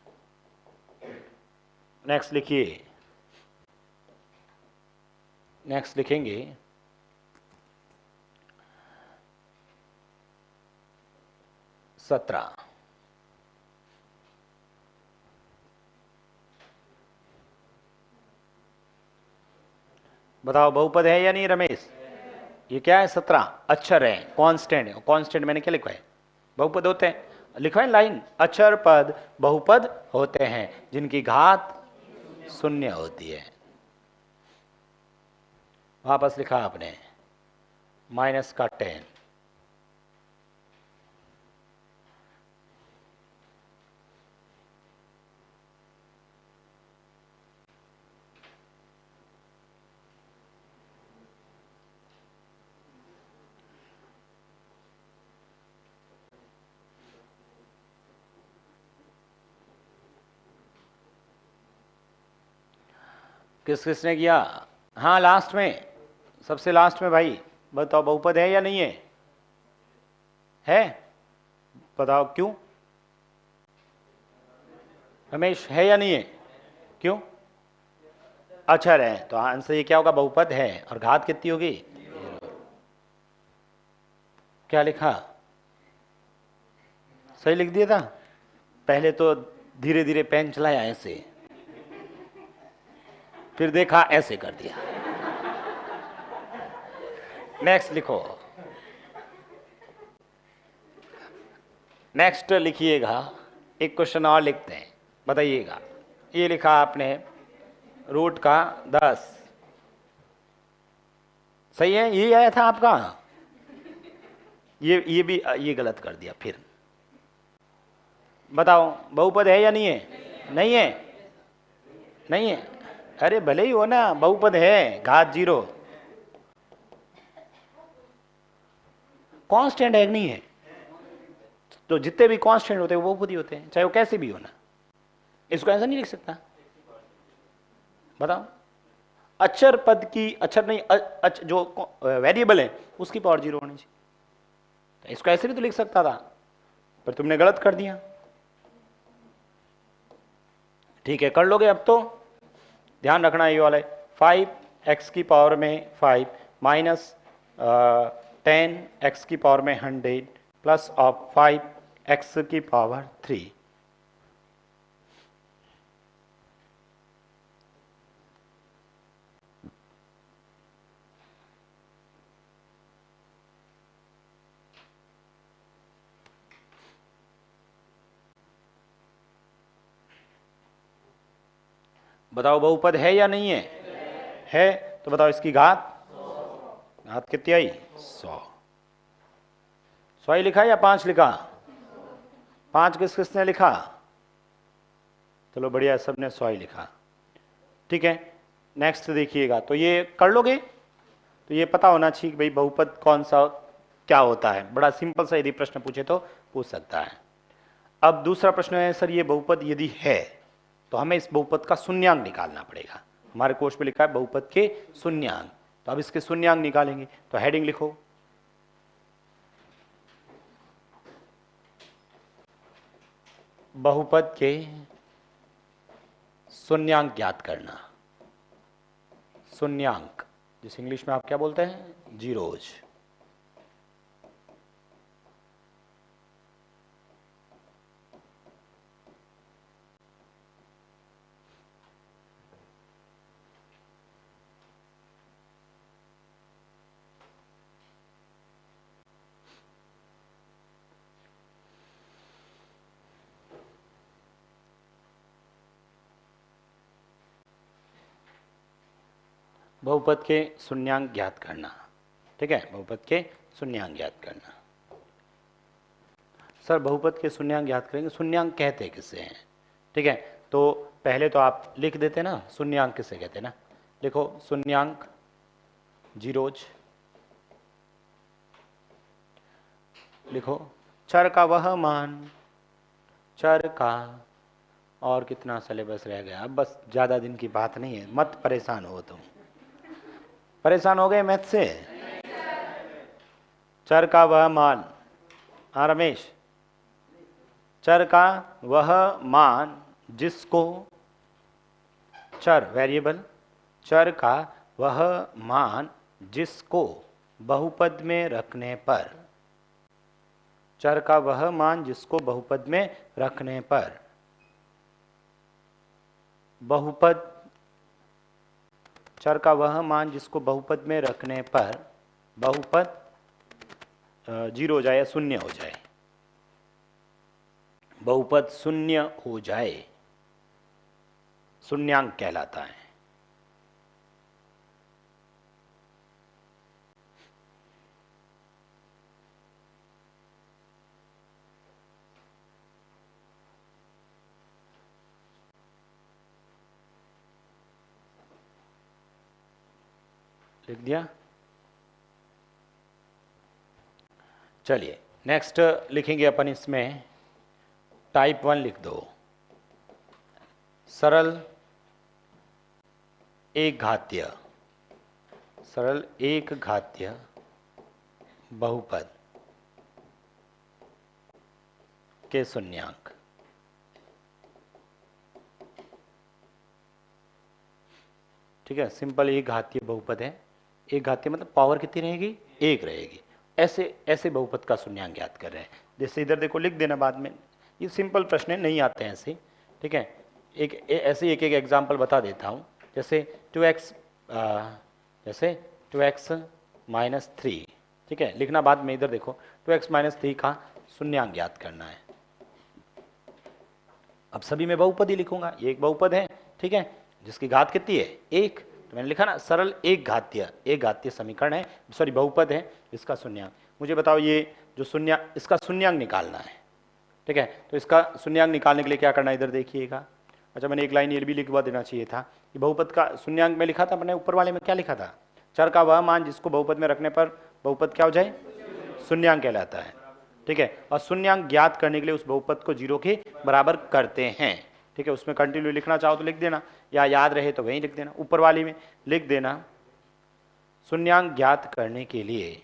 नेक्स्ट लिखिए, नेक्स्ट लिखेंगे 17। बताओ बहुपद है या नहीं रमेश? ये क्या है? 17 अक्षर है, कांस्टेंट है। कांस्टेंट मैंने क्या लिखा है? बहुपद होते हैं। लिखा है लाइन, अक्षर पद बहुपद होते हैं जिनकी घात शून्य होती है। वापस लिखा आपने माइनस का 10। किस किसने किया? हाँ लास्ट में, सबसे लास्ट में भाई। बताओ बहुपद है या नहीं है? है? बताओ क्यों? रमेश है या नहीं है? क्यों? अक्षर है, तो आंसर ये क्या होगा? बहुपद है। और घात कितनी होगी? क्या लिखा? सही लिख दिया था? पहले तो धीरे धीरे पेन चलाया ऐसे, फिर देखा ऐसे कर दिया। नेक्स्ट लिखो, नेक्स्ट लिखिएगा। एक क्वेश्चन और लिखते हैं, बताइएगा। ये लिखा आपने रूट का 10। सही है? ये आया था आपका? ये भी ये गलत कर दिया फिर। बताओ बहुपद है या नहीं है? नहीं है? नहीं है? अरे भले ही हो ना, बहुपद है, घात 0। कांस्टेंट है नहीं है? तो जितने भी कांस्टेंट होते हैं वो बहुपद ही होते हैं, चाहे वो कैसे भी हो ना। इसको ऐसा नहीं लिख सकता? बताओ। अक्षर पद की, अक्षर नहीं जो वेरिएबल है उसकी पावर 0 होनी चाहिए। तो इसको ऐसे भी तो लिख सकता था, पर तुमने गलत कर दिया। ठीक है, कर लोगे अब तो? ध्यान रखना ये वाला 5x की पावर में 5 माइनस 10x की पावर में 100 प्लस ऑफ 5x की पावर 3। बताओ बहुपद है या नहीं है? है। तो बताओ इसकी घात, घात कितनी आई? 100। 100 ही लिखा या 5 लिखा? 5 किस किसने लिखा? चलो बढ़िया, सबने 100 ही लिखा। ठीक है, नेक्स्ट देखिएगा। तो ये कर लोगे, तो ये पता होना चाहिए कि भाई बहुपद कौन सा क्या होता है। बड़ा सिंपल सा यदि प्रश्न पूछे तो पूछ सकता है। अब दूसरा प्रश्न है, सर ये बहुपद यदि है तो हमें इस बहुपद का शून्यांक निकालना पड़ेगा। हमारे कोर्स में लिखा है बहुपद के शून्यांक, तो अब इसके शून्यांक निकालेंगे। तो हेडिंग लिखो, बहुपद के शून्यांक ज्ञात करना। शून्यांक जिसे इंग्लिश में आप क्या बोलते हैं? जीरोज। बहुपद के शून्यांक ज्ञात करना। ठीक है, बहुपद के शून्यांक ज्ञात करना। सर बहुपद के शून्यांक ज्ञात करेंगे, शून्यांक कहते किसे हैं? ठीक है, तो पहले तो आप लिख देते ना शून्यांक किसे कहते हैं ना। लिखो शून्यांक जीरोज, लिखो चर का वह मान, चर का, और कितना सिलेबस रह गया, अब बस ज़्यादा दिन की बात नहीं है, मत परेशान हो तुम। परेशान हो गए मैथ से? चर का वह मान, हाँ रमेश, चर का वह मान जिसको, चर वेरिएबल, चर का वह मान जिसको बहुपद में रखने पर, चर का वह मान जिसको बहुपद में रखने पर, बहुपद, चर का वह मान जिसको बहुपद में रखने पर बहुपद जीरो हो जाए या शून्य हो जाए, बहुपद शून्य हो जाए, शून्यांक कहलाता है। लिख दिया? चलिए नेक्स्ट लिखेंगे अपन इसमें टाइप 1 लिख दो, सरल एक घातीय, सरल एक घातीय बहुपद के शून्यांक। ठीक है, सिंपल एक घातीय बहुपद है, एक घातीय मतलब पावर कितनी रहेगी? एक रहेगी। ऐसे ऐसे बहुपद का शून्यांक ज्ञात कर रहे हैं। जैसे इधर देखो, लिख देना बाद में, ये सिंपल प्रश्न है, नहीं आते हैं ऐसे। ठीक है, ऐसे एक एक एग्जाम्पल बता देता हूँ। जैसे 2x, जैसे 2x माइनस 3, ठीक है, लिखना बाद में। इधर देखो 2x माइनस 3 का शून्यांक ज्ञात करना है। अब सभी में बहुपद ही लिखूंगा, ये एक बहुपद है, ठीक है, जिसकी घात कितनी है? एक। तो मैंने लिखा ना सरल एक घातीय समीकरण है, सॉरी बहुपद है, इसका शून्यांक। मुझे बताओ ये जो शून्य, इसका शून्यांक निकालना है। ठीक है, तो इसका शून्यांक निकालने के लिए क्या करना है, इधर देखिएगा। अच्छा, मैंने एक लाइन ये भी लिखवा देना चाहिए था कि बहुपद का शून्यांक में लिखा था, मैंने ऊपर वाले में क्या लिखा था? चर का वह मान जिसको बहुपद में रखने पर बहुपद क्या हो जाए? शून्यांक कहलाता है। ठीक है, और शून्यांक ज्ञात करने के लिए उस बहुपद को जीरो के बराबर करते हैं। ठीक है, उसमें कंटिन्यू लिखना चाहो तो लिख देना, या याद रहे तो वहीं लिख देना, ऊपर वाली में लिख देना। शून्यांक ज्ञात करने के लिए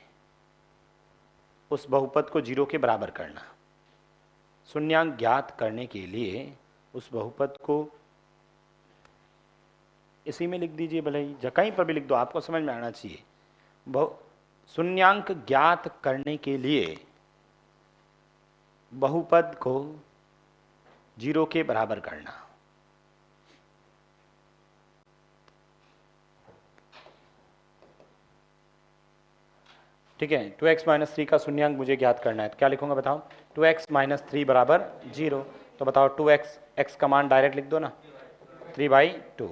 उस बहुपद को जीरो के बराबर करना, शून्यांक ज्ञात करने के लिए उस बहुपद को, इसी में लिख दीजिए, भले ही कहीं पर भी लिख दो, आपको समझ में आना चाहिए। शून्यांक ज्ञात करने के लिए बहुपद को जीरो के बराबर करना। ठीक है, 2x माइनस 3 का शून्यांक मुझे ज्ञात करना है, तो क्या लिखूंगा बताओ? 2x माइनस 3 बराबर 0। तो बताओ 2x, x का मान डायरेक्ट लिख दो ना, 3/2,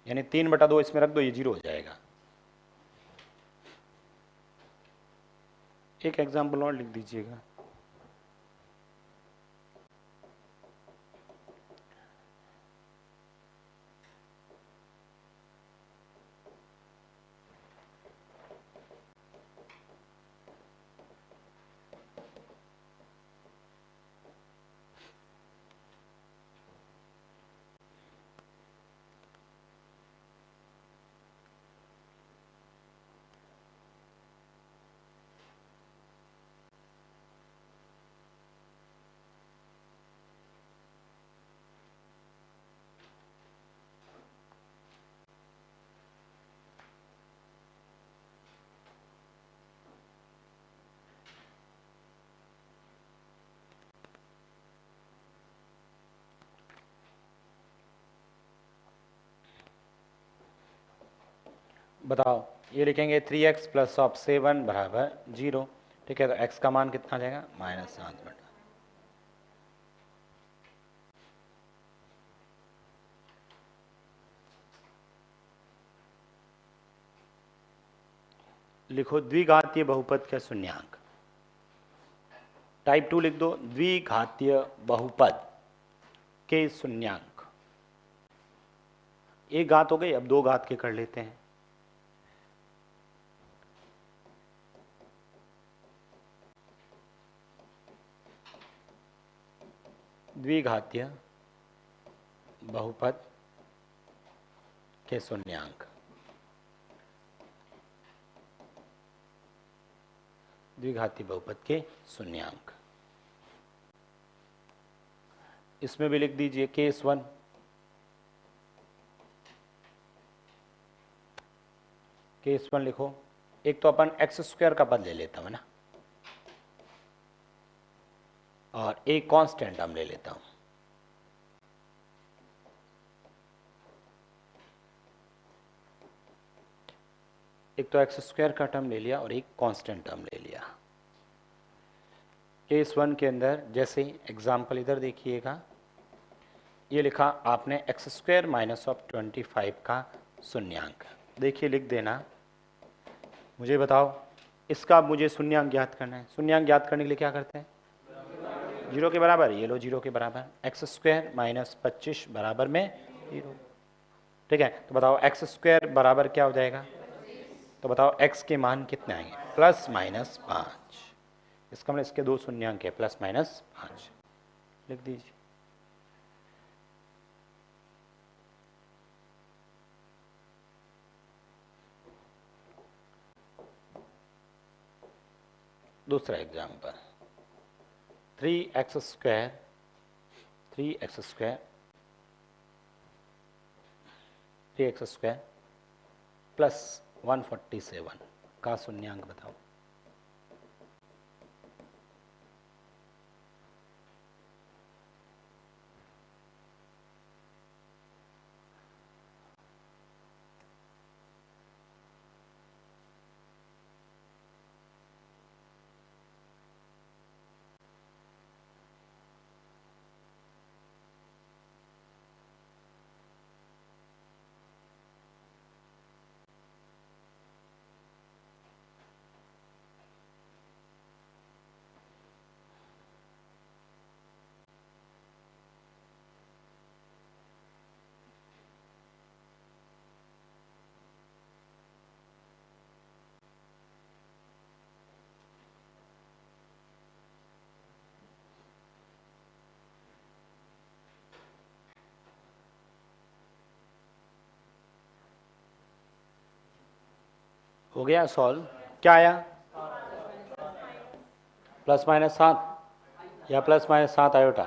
यानी 3/2 इसमें रख दो, ये 0 हो जाएगा। एक एग्जाम्पल और लिख दीजिएगा। बताओ, ये लिखेंगे 3x प्लस ऑफ 7 बराबर 0। ठीक है, तो x का मान कितना आ जाएगा? -7/। लिखो द्विघातीय बहुपद का शून्यांक। टाइप 2 लिख दो, द्विघातीय बहुपद के शून्यांक। एक घात हो गई, अब दो घात के कर लेते हैं। द्विघातीय बहुपद के शून्यांक। द्विघातीय बहुपद के शून्यांक, इसमें भी लिख दीजिए केस 1। केस 1 लिखो। एक तो अपन एक्स स्क्वायर का पद ले लेता हूं ना, और एक कांस्टेंट हम ले लेता हूं। एक तो एक्स स्क्वायर का टर्म ले लिया और एक कांस्टेंट टर्म ले लिया। केस 1 के अंदर जैसे एग्जाम्पल इधर देखिएगा, ये लिखा आपने एक्स स्क्वायर माइनस ऑफ 25 का शून्यांक। देखिए लिख देना, मुझे बताओ इसका मुझे शून्यांक ज्ञात करना है। शून्यांक ज्ञात करने के लिए क्या करते हैं, 0 के बराबर। ये लो 0 के बराबर, एक्स स्क्वायर माइनस 25 बराबर में 0। ठीक है, तो बताओ एक्स स्क्वायर बराबर क्या हो जाएगा, तो बताओ x के मान कितने आएंगे, प्लस माइनस 5। इसका मतलब इसके दो शून्यांक है, प्लस माइनस 5 लिख दीजिए। दूसरा एग्जाम्पल, 3x स्क्वायर प्लस 147 का शून्यांक बताओ। हो गया सॉल्व। क्या आया, प्लस माइनस 7 या प्लस माइनस 7 आयोटा।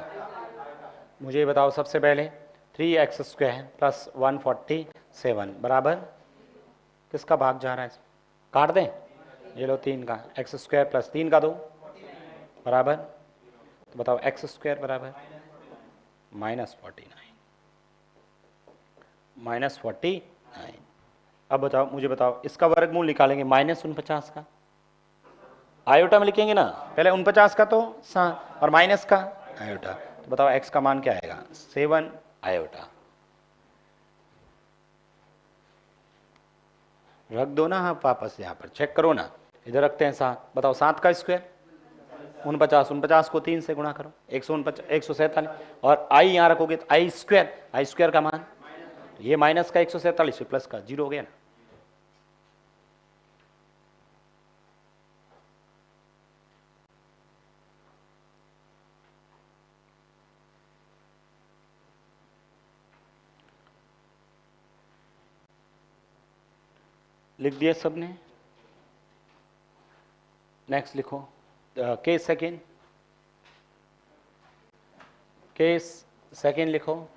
मुझे बताओ सबसे पहले 3x स्क्वायर प्लस 147 बराबर किसका भाग जा रहा है, काट दें। ये लो 3 का, एक्स स्क्वायर प्लस 3 का 2 बराबर, तो बताओ एक्स स्क्वायर बराबर माइनस 49। अब बताओ, मुझे बताओ इसका वर्गमूल निकालेंगे, माइनस 49 का आयोटा में लिखेंगे ना, पहले 49 का तो 7 और माइनस का आयोटा, तो बताओ x का मान क्या आएगा, 7 आयोटा। रख दो ना, आप वापस यहाँ पर चेक करो ना, इधर रखते हैं 7। बताओ 7 का स्क्वायर 49 को 3 से गुणा करो, 147, और i यहाँ रखोगे तो आई स्क्वायर का मान, ये माइनस का 147 प्लस का 0 हो गया ना। लिख दिया सबने। नेक्स्ट लिखो केस सेकेंड लिखो।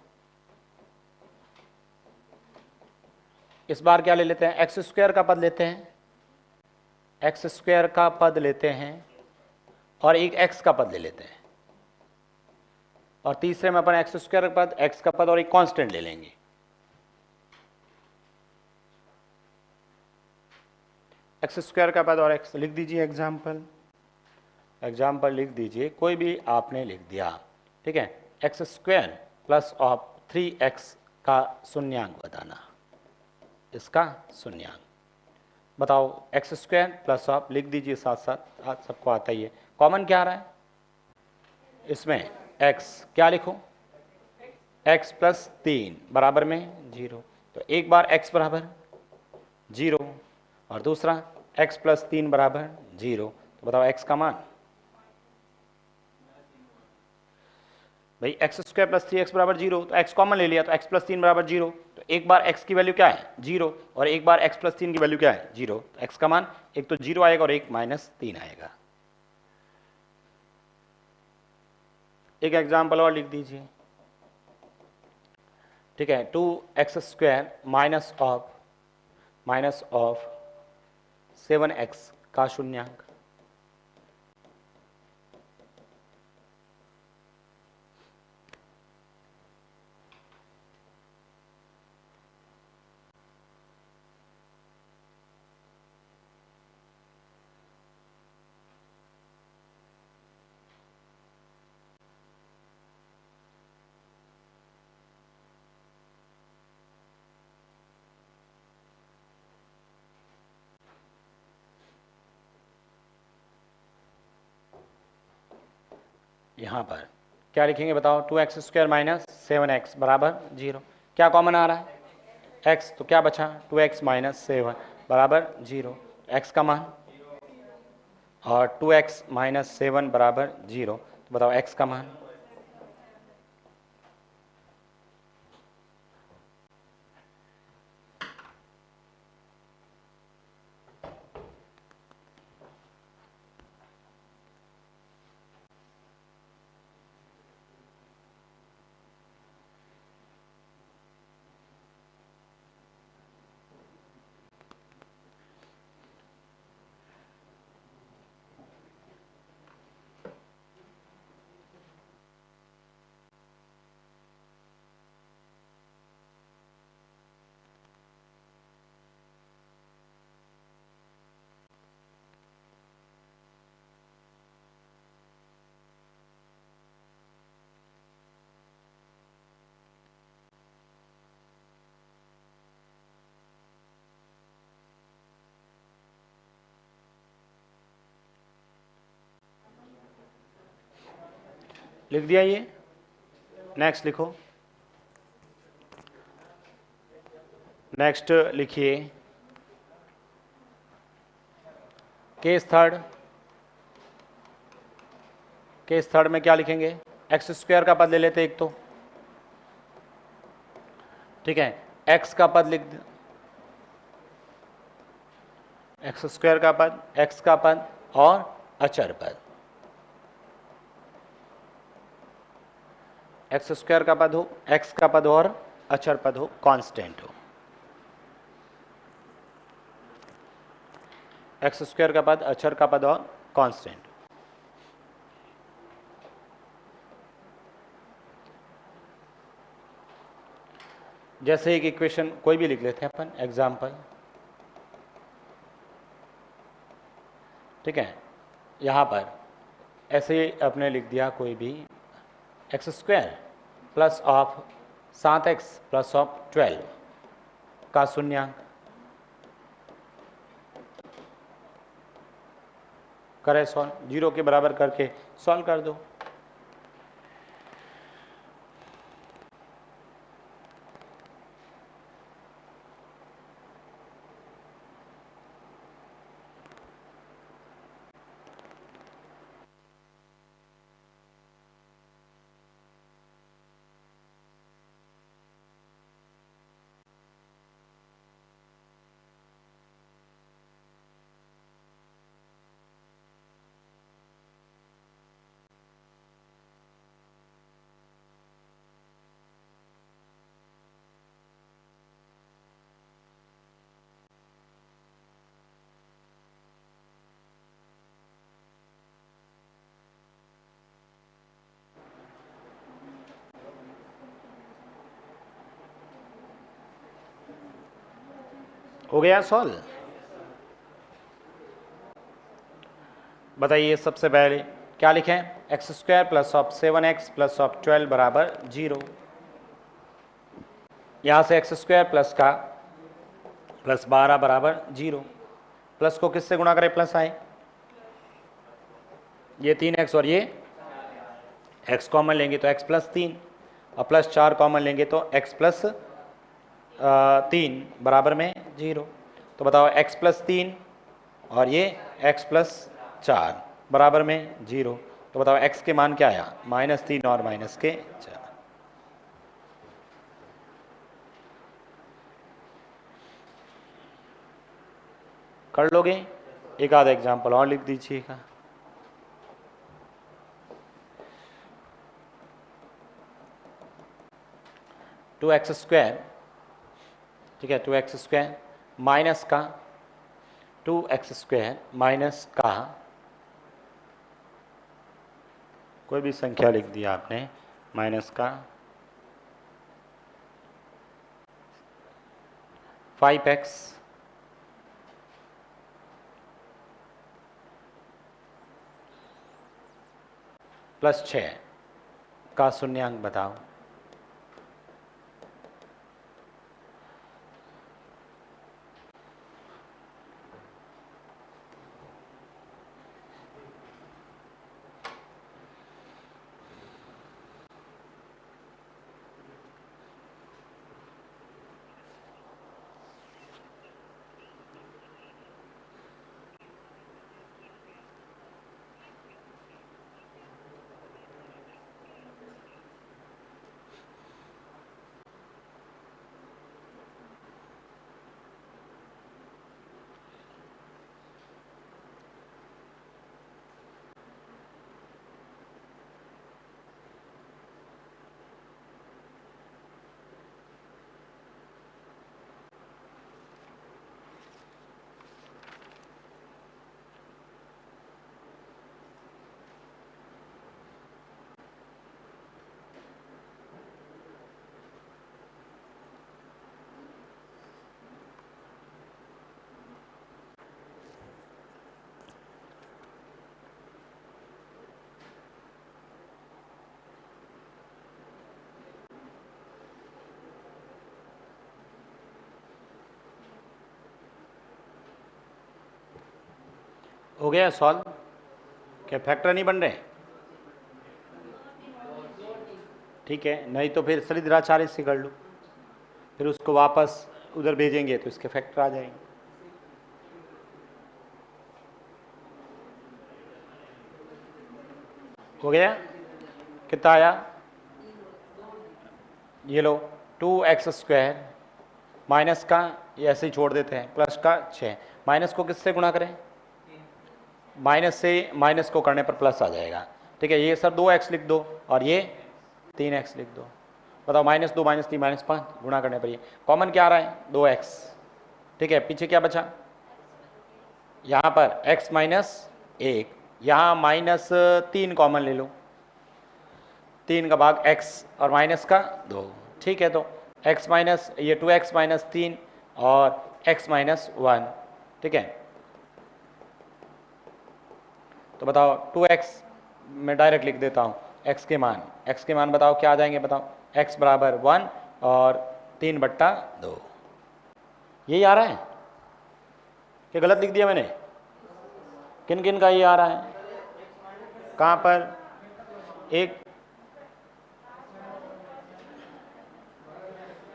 इस बार क्या ले लेते हैं, एक्स स्क्वायर का पद लेते हैं, एक्स स्क्वायर का पद लेते हैं और एक एक्स का पद ले लेते हैं, और तीसरे में अपन एक्स स्क्वायर का पद, एक्स का पद और एक कांस्टेंट ले लेंगे। एक्स स्क्वायर का पद और एक्स लिख दीजिए, एग्जाम्पल लिख दीजिए, कोई भी आपने लिख दिया, ठीक है। X square plus of 3x का शून्यांक बताना, इसका शून्यांक। बताओ एक्स स्क्वायर प्लस ऑफ, लिख दीजिए साथ साथ, आज सबको आता ही है। कॉमन क्या आ रहा है इसमें? एक्स, क्या लिखो? एक्स प्लस 3 बराबर में 0। तो एक बार एक्स बराबर 0 और दूसरा एक्स प्लस 3 बराबर 0। तो बताओ एक्स का मान? भाई एक्स स्क्वायर प्लस 3x बराबर 0, तो एक्स कॉमन ले लिया, तो एक्स प्लस 3 बराबर 0। तो एक बार एक्स की वैल्यू क्या है? 0, और एक बार एक्स प्लस 3 की वैल्यू क्या है? 0। तो एक्स का मान एक तो 0 आएगा और एक -3 आएगा। एक एग्जाम्पल और लिख दीजिए, ठीक है। 2x square minus of 7x का शून्यांक। यहाँ पर क्या लिखेंगे बताओ? 2x स्क्वायर माइनस 7x बराबर 0। क्या कॉमन आ रहा है? x, तो क्या बचा? 2x माइनस 7 बराबर 0। x का मान, और 2x माइनस 7 बराबर 0। तो बताओ x का मान? लिख दिया ये? नेक्स्ट लिखो। नेक्स्ट लिखिए केस थर्ड। केस थर्ड में क्या लिखेंगे? एक्स स्क्वायर का पद ले लेते एक तो, ठीक है। एक्स का पद लिख दे, एक्स स्क्वायर का पद, एक्स का पद और अचर पद। एक्स स्क्वायर का पद हो, एक्स का पद और अचर पद हो, कांस्टेंट हो। एक्स स्क्वायर का पद, अचर का पद और कांस्टेंट। जैसे एक इक्वेशन कोई भी लिख लेते हैं अपन, एग्जाम्पल, ठीक है। यहाँ पर ऐसे अपने लिख दिया कोई भी x square plus of 7x plus of 12 का शून्यांक। करें सॉल्व, 0 के बराबर करके सॉल्व कर दो। हो गया सॉल्व? बताइए सबसे पहले क्या लिखें? X square plus of 7x plus of 12 बराबर 0। यहाँ से एक्स स्क्वायर प्लस का प्लस 12 बराबर 0। प्लस को किससे गुणा करें प्लस आए, ये 3x और ये x कॉमन लेंगे तो x प्लस 3 और प्लस 4 कॉमन लेंगे तो x प्लस 3 बराबर में 0। तो बताओ x प्लस 3 और ये x प्लस 4 बराबर में 0। तो बताओ x के मान क्या आया, -3 और -4। कर लोगे? एक आधा एग्जाम्पल और लिख दीजिएगा। टू एक्स स्क्वायर, ठीक है, 2x स्क्वायर माइनस का 2x स्क्वायर माइनस का कोई भी संख्या लिख दिया आपने, माइनस का 5x प्लस 6 का शून्यांक बताओ। हो गया सॉल्व? क्या फैक्टर नहीं बन रहे? ठीक है, नहीं तो फिर सरिद्राचार्य से कर लो, फिर उसको वापस उधर भेजेंगे तो इसके फैक्टर आ जाएंगे। हो गया? कितना आया? ये लो 2x स्क्वायर माइनस का, ये ऐसे ही छोड़ देते हैं, प्लस का 6, माइनस को किससे गुणा करें, माइनस से माइनस को करने पर प्लस आ जाएगा। ठीक है, ये सर 2x लिख दो और ये 3x लिख दो। बताओ -2 -3 -5 गुणा करने पर ये कॉमन क्या आ रहा है, 2x। ठीक है, पीछे क्या बचा, यहाँ पर x -1, यहाँ -3 कॉमन ले लो, 3 का भाग x और माइनस का 2। ठीक है, तो x माइनस ये 2x -3 और x -1। ठीक है, तो बताओ 2x मैं डायरेक्ट लिख देता हूँ, x के मान बताओ क्या आ जाएंगे, बताओ x बराबर 1 और 3/2। यही आ रहा है क्या, गलत लिख दिया मैंने? किन किन का ये आ रहा है, कहाँ पर? एक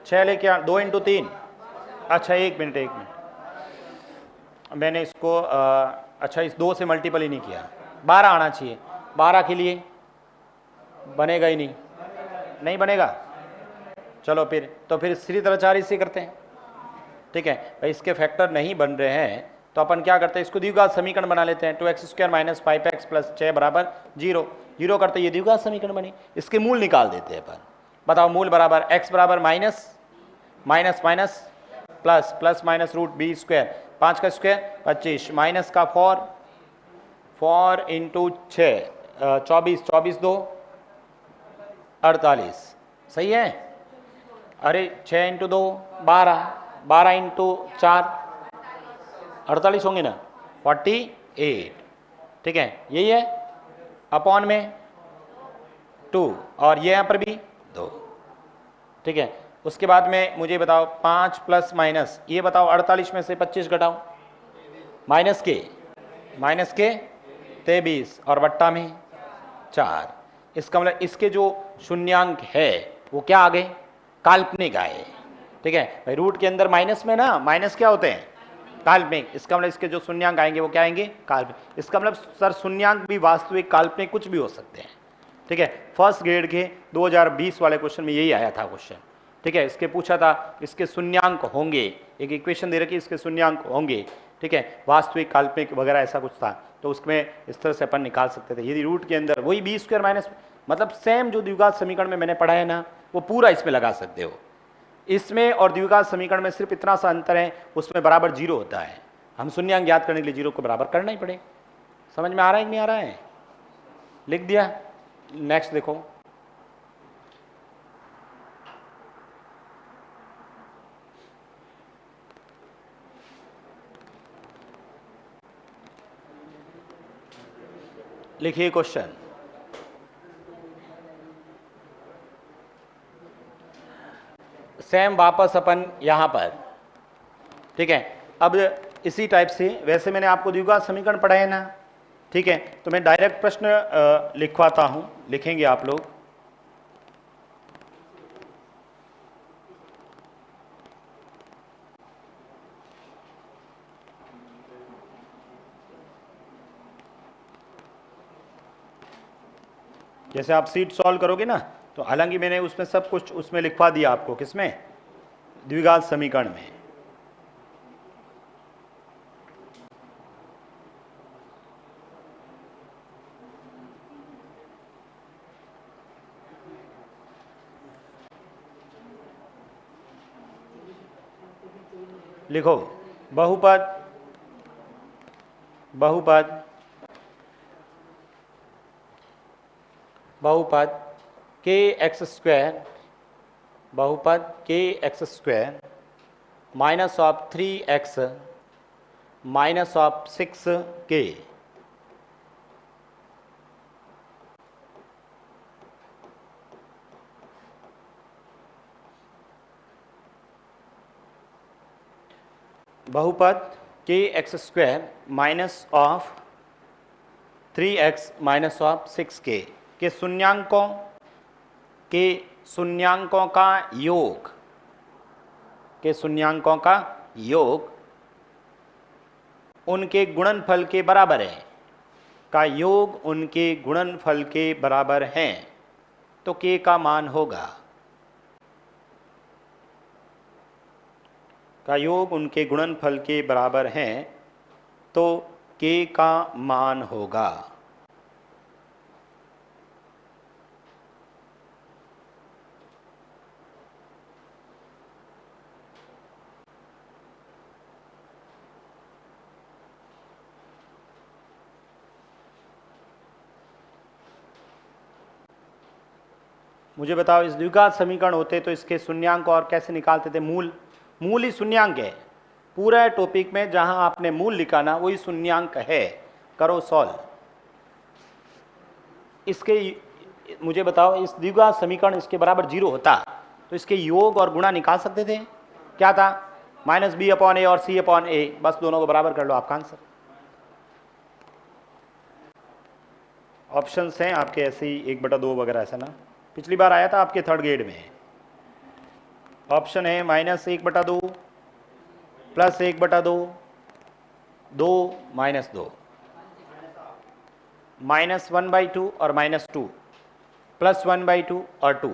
6 लेके 2 × 3। अच्छा एक मिनट, मैंने इसको अच्छा इस 2 से मल्टीपल ही नहीं किया, 12 आना चाहिए। 12 के लिए बनेगा ही नहीं बनेगा। चलो फिर सरिद्राचार्य से करते हैं। ठीक है भाई, इसके फैक्टर नहीं बन रहे हैं तो अपन क्या करते हैं, इसको द्विघात समीकरण बना लेते हैं। 2x square minus 5x plus 6 बराबर 0। 0 करते ये द्विघात समीकरण बनी, इसके मूल निकाल देते हैं अपन। बताओ मूल बराबर x बराबर minus plus plus minus root b square, 5 का स्क्वायर 25 माइनस का 4 इंटू 6 24 24 2 48। सही है? अरे 6 इंटू 2 12, 12 इंटू 4 48 होंगे ना, 48। ठीक है, यही है, अपॉन में 2 और ये यहाँ पर भी 2। ठीक है, उसके बाद में मुझे बताओ 5 प्लस माइनस, ये बताओ 48 में से 25 घटाओ, माइनस के 23 और बट्टा में 4। इसका मतलब इसके जो शून्यांक है वो क्या आ गए, काल्पनिक आए। ठीक है भाई, रूट के अंदर माइनस में ना, माइनस क्या होते हैं, काल्पनिक। इसका मतलब इसके जो शून्यांक आएंगे वो क्या आएंगे, काल्पनिक। इसका मतलब सर शून्यांक भी वास्तविक काल्पनिक कुछ भी हो सकते हैं। ठीक है, फर्स्ट ग्रेड के 2020 वाले क्वेश्चन में यही आया था क्वेश्चन। ठीक है, इसके पूछा था इसके शून्यांक होंगे, एक इक्वेशन दे रखी इसके शून्यांक होंगे। ठीक है, वास्तविक काल्पनिक वगैरह ऐसा कुछ था, तो उसमें इस तरह से अपन निकाल सकते थे। यदि रूट के अंदर वही बी स्क्वायर माइनस, मतलब सेम जो द्विघात समीकरण में मैंने पढ़ा है ना, वो पूरा इसमें लगा सकते हो। इसमें और द्विघात समीकरण में सिर्फ इतना सा अंतर है, उसमें बराबर जीरो होता है। हम शून्यांक ज्ञात करने के लिए जीरो को बराबर करना ही पड़े। समझ में आ रहा है कि नहीं आ रहा है? लिख दिया। नेक्स्ट देखो, लिखिए क्वेश्चन। सेम वापस अपन यहां पर, ठीक है, अब इसी टाइप से, वैसे मैंने आपको द्विघात समीकरण पढ़ा है ना, ठीक है, तो मैं डायरेक्ट प्रश्न लिखवाता हूं, लिखेंगे आप लोग। जैसे आप सीट सॉल्व करोगे ना, तो हालांकि मैंने उसमें सब कुछ उसमें लिखवा दिया आपको, किसमें, द्विघात समीकरण में। लिखो बहुपद, बहुपद, बहुपद के एक्स स्क्वायर, बहुपद के x square minus of 3x minus of 6k बहुपद के x square minus of 3x minus of 6k के शून्यांकों का योग, के शून्यांकों का योग उनके गुणनफल के बराबर है, का योग उनके गुणनफल के बराबर है, तो k का मान होगा, का योग उनके गुणनफल के बराबर है, तो k का मान होगा। मुझे बताओ, इस द्विघात समीकरण होते तो इसके शून्यांक और कैसे निकालते थे? मूल, मूल ही शून्यांक है। पूरा टॉपिक में जहां आपने मूल लिखा ना, वही शून्यांक है। करो सॉल्व। इसके मुझे बताओ, इस द्विघात समीकरण इसके बराबर जीरो होता तो इसके योग और गुणा निकाल सकते थे। क्या था? माइनस बी अपॉन ए और सी अपॉन ए, बस दोनों को बराबर कर लो, आपका आंसर। ऑप्शंस हैं आपके ऐसे ही 1/2 वगैरह, ऐसा ना, पिछली बार आया था आपके थर्ड ग्रेड में। ऑप्शन है -1/2 प्लस 1/2, 2 -2, -1/2 और -2, प्लस 1/2 और 2,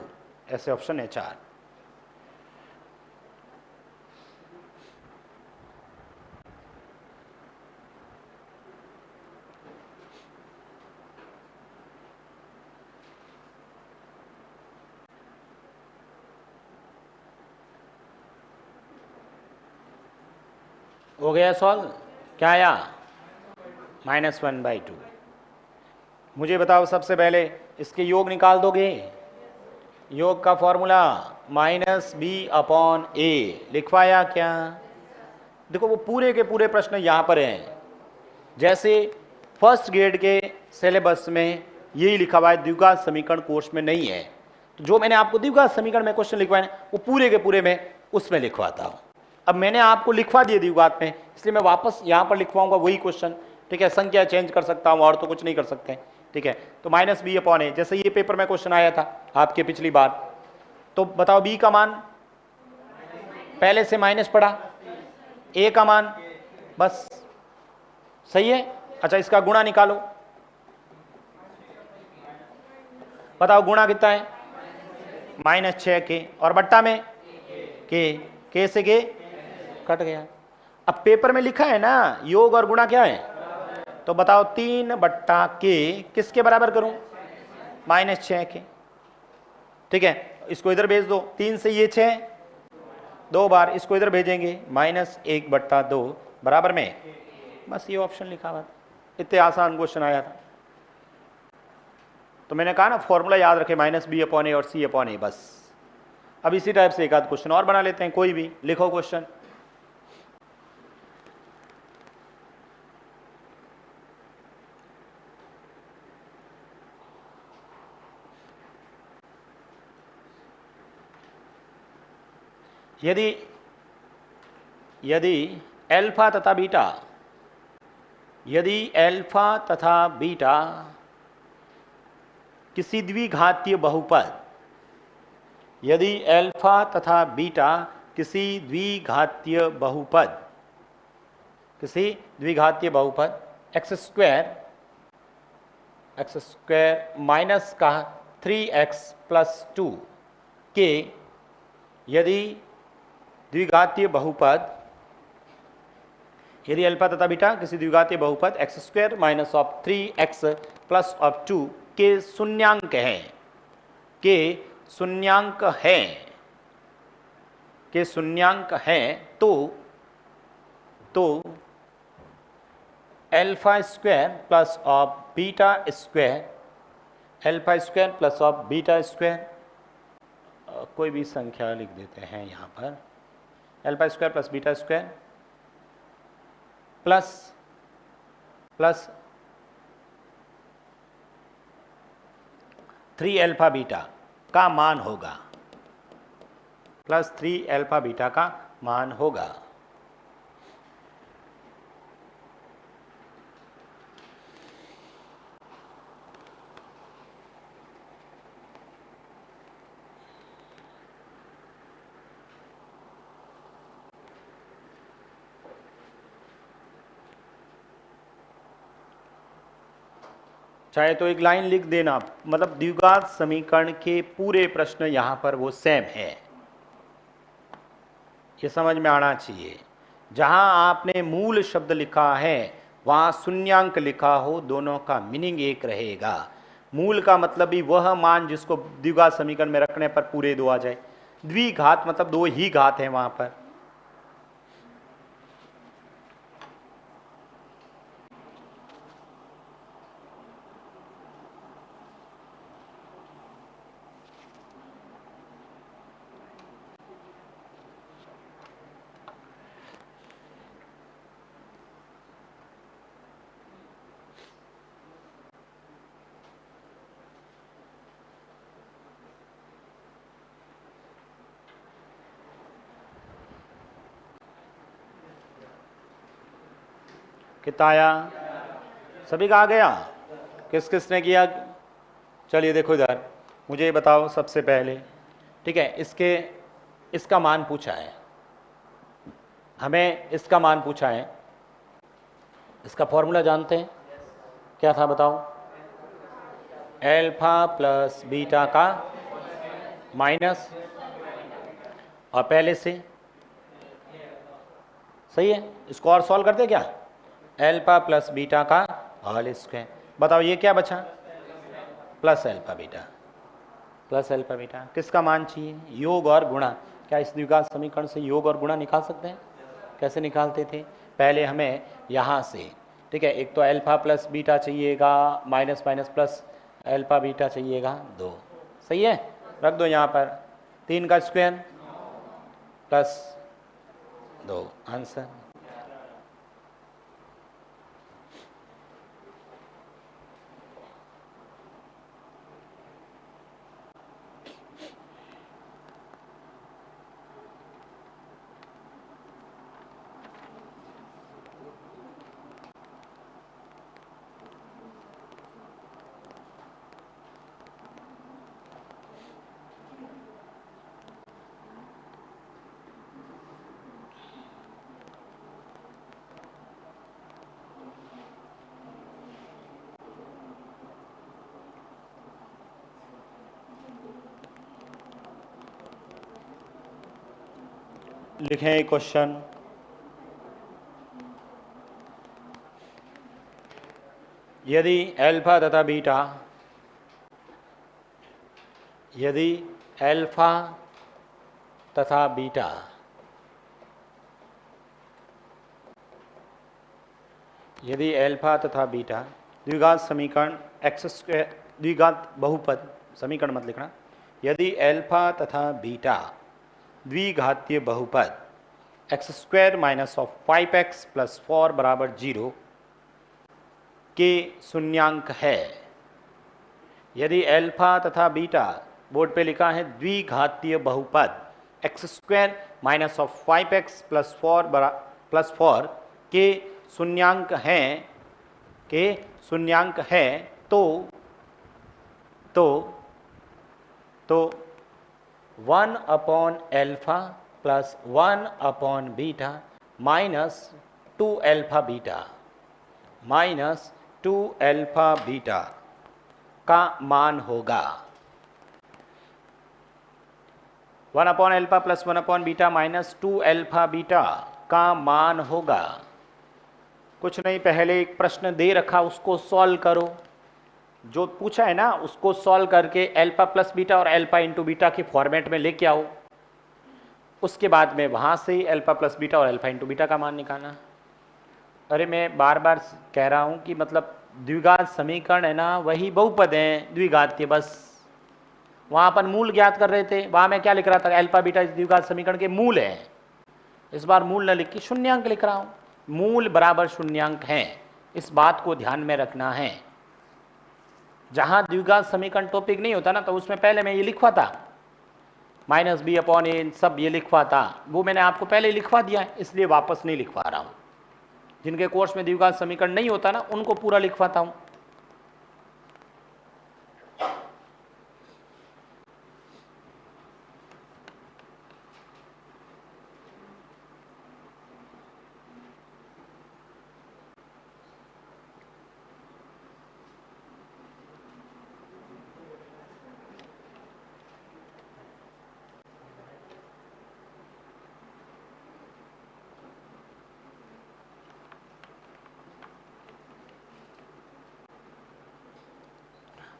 ऐसे ऑप्शन है 4। हो गया सॉल्व? क्या आया? -1/2। मुझे बताओ, सबसे पहले इसके योग निकाल दोगे। योग का फॉर्मूला -b अपॉन a, लिखवाया क्या? देखो वो पूरे के पूरे प्रश्न यहाँ पर हैं। जैसे फर्स्ट ग्रेड के सिलेबस में यही लिखा हुआ है, द्विघात समीकरण कोर्स में नहीं है। तो जो मैंने आपको द्विघात समीकरण में क्वेश्चन लिखवाए वो पूरे के पूरे में उसमें लिखवाता हूँ। अब मैंने आपको लिखवा दिया द्विघात में, इसलिए मैं वापस यहाँ पर लिखवाऊंगा वही क्वेश्चन, ठीक है। संख्या चेंज कर सकता हूँ और तो कुछ नहीं कर सकते, ठीक है। तो माइनस बी अपॉन ए, जैसे ये पेपर में क्वेश्चन आया था आपके पिछली बार, तो बताओ बी का मान पहले से माइनस पड़ा, ए का मान बस, सही है। अच्छा, इसका गुणा निकालो, बताओ गुणा कितना है, -6 के, और बट्टा में के से के कट गया। अब पेपर में लिखा है ना योग और गुणा क्या है, तो बताओ 3/के किसके बराबर करूं, -6 के, ठीक है। इसको इधर भेज दो, 3 से ये 6, 2 बार इसको इधर भेजेंगे, -1/2 बराबर में, बस ये ऑप्शन लिखा हुआ। इतने आसान क्वेश्चन आया था। तो मैंने कहा ना फॉर्मूला याद रखे, -b अपॉन ए और c अपॉन ए, बस। अब इसी टाइप से एक आध क्वेश्चन और बना लेते हैं, कोई भी लिखो क्वेश्चन। यदि अल्फा तथा बीटा, यदि अल्फा तथा बीटा किसी द्विघातीय बहुपद, यदि अल्फा तथा बीटा किसी द्विघातीय बहुपद, किसी द्विघातीय बहुपद एक्स स्क्वायर माइनस का 3x+2 के, यदि द्विघातीय बहुपद, यदि अल्फा तथा बीटा किसी द्विघातीय बहुपद x² - 3x+2 के शून्यांक हैं, के शून्यांक हैं, के शून्यांक हैं, तो alpha square plus of beta square, alpha square plus of beta square, कोई भी संख्या लिख देते हैं यहाँ पर, alpha square plus beta square plus 3 alpha beta का मान होगा, प्लस 3 अल्फा बीटा का मान होगा। चाहे तो एक लाइन लिख देना, मतलब द्विघात समीकरण के पूरे प्रश्न यहां पर वो सेम है, ये समझ में आना चाहिए। जहां आपने मूल शब्द लिखा है वहां शून्यांक लिखा हो, दोनों का मीनिंग एक रहेगा। मूल का मतलब भी वह मान जिसको द्विघात समीकरण में रखने पर पूरे दो आ जाए, द्विघात मतलब दो ही घात है वहां पर। कितना आया, सभी का आ गया, किस किस ने किया। चलिए देखो इधर, मुझे बताओ सबसे पहले, ठीक है। इसका मान पूछा है हमें, इसका मान पूछा है। इसका फॉर्मूला जानते हैं, क्या था बताओ, अल्फा प्लस बीटा का माइनस, और पहले से सही है। इसको और सॉल्व करते क्या, अल्फा प्लस बीटा का होल स्क्वायर, बताओ ये क्या बचा, plus alpha beta, plus alpha beta. किसका मान चाहिए, योग और गुणा। क्या इस द्विघात समीकरण से योग और गुणा निकाल सकते हैं, कैसे निकालते थे, पहले हमें यहाँ से, ठीक है, एक तो अल्फा प्लस बीटा चाहिएगा, minus minus plus alpha beta चाहिएगा 2, सही है। रख दो यहाँ पर, 3 का स्क्वायर प्लस 2, आंसर। लिखें क्वेश्चन, यदि अल्फा तथा बीटा, यदि अल्फा तथा बीटा यदि अल्फा तथा बीटा द्विघात समीकरण एक्स स्क्वायर, द्विघात बहुपद समीकरण मत लिखना, यदि अल्फा तथा बीटा द्विघातीय बहुपद x square minus of 5x plus 4 बराबर 0 के शून्यांक है, यदि अल्फा तथा बीटा बोर्ड पे लिखा है द्विघातीय बहुपद x square minus of 5x plus 4 के शून्यांक है, तो 1 upon alpha plus 1 upon beta minus 2 alpha beta का मान होगा। 1 upon alpha plus 1 upon beta minus 2 alpha beta का मान होगा। कुछ नहीं, पहले एक प्रश्न दे रखा उसको सॉल्व करो, जो पूछा है ना उसको सॉल्व करके अल्फा प्लस बीटा और अल्फा इंटू बीटा के फॉर्मेट में लेके आओ, उसके बाद में वहां से अल्फा प्लस बीटा और अल्फा इंटू बीटा का मान निकालना। अरे मैं बार बार कह रहा हूं कि मतलब द्विघात समीकरण है ना, वही बहुपद है द्विघातीय, बस वहां अपन मूल ज्ञात कर रहे थे, वहां मैं क्या लिख रहा था, अल्फा बीटा इस द्विघात समीकरण के मूल है। इस बार मूल न लिख के शून्यांक लिख रहा हूं, मूल बराबर शून्यांक है, इस बात को ध्यान में रखना है। जहां द्विघात समीकरण टॉपिक नहीं होता ना, तो उसमें पहले मैं ये लिखवा था माइनस बी अपॉन ए, सब ये लिखवा था, वो मैंने आपको पहले लिखवा दिया है, इसलिए वापस नहीं लिखवा रहा हूं। जिनके कोर्स में द्विघात समीकरण नहीं होता ना, उनको पूरा लिखवाता हूं।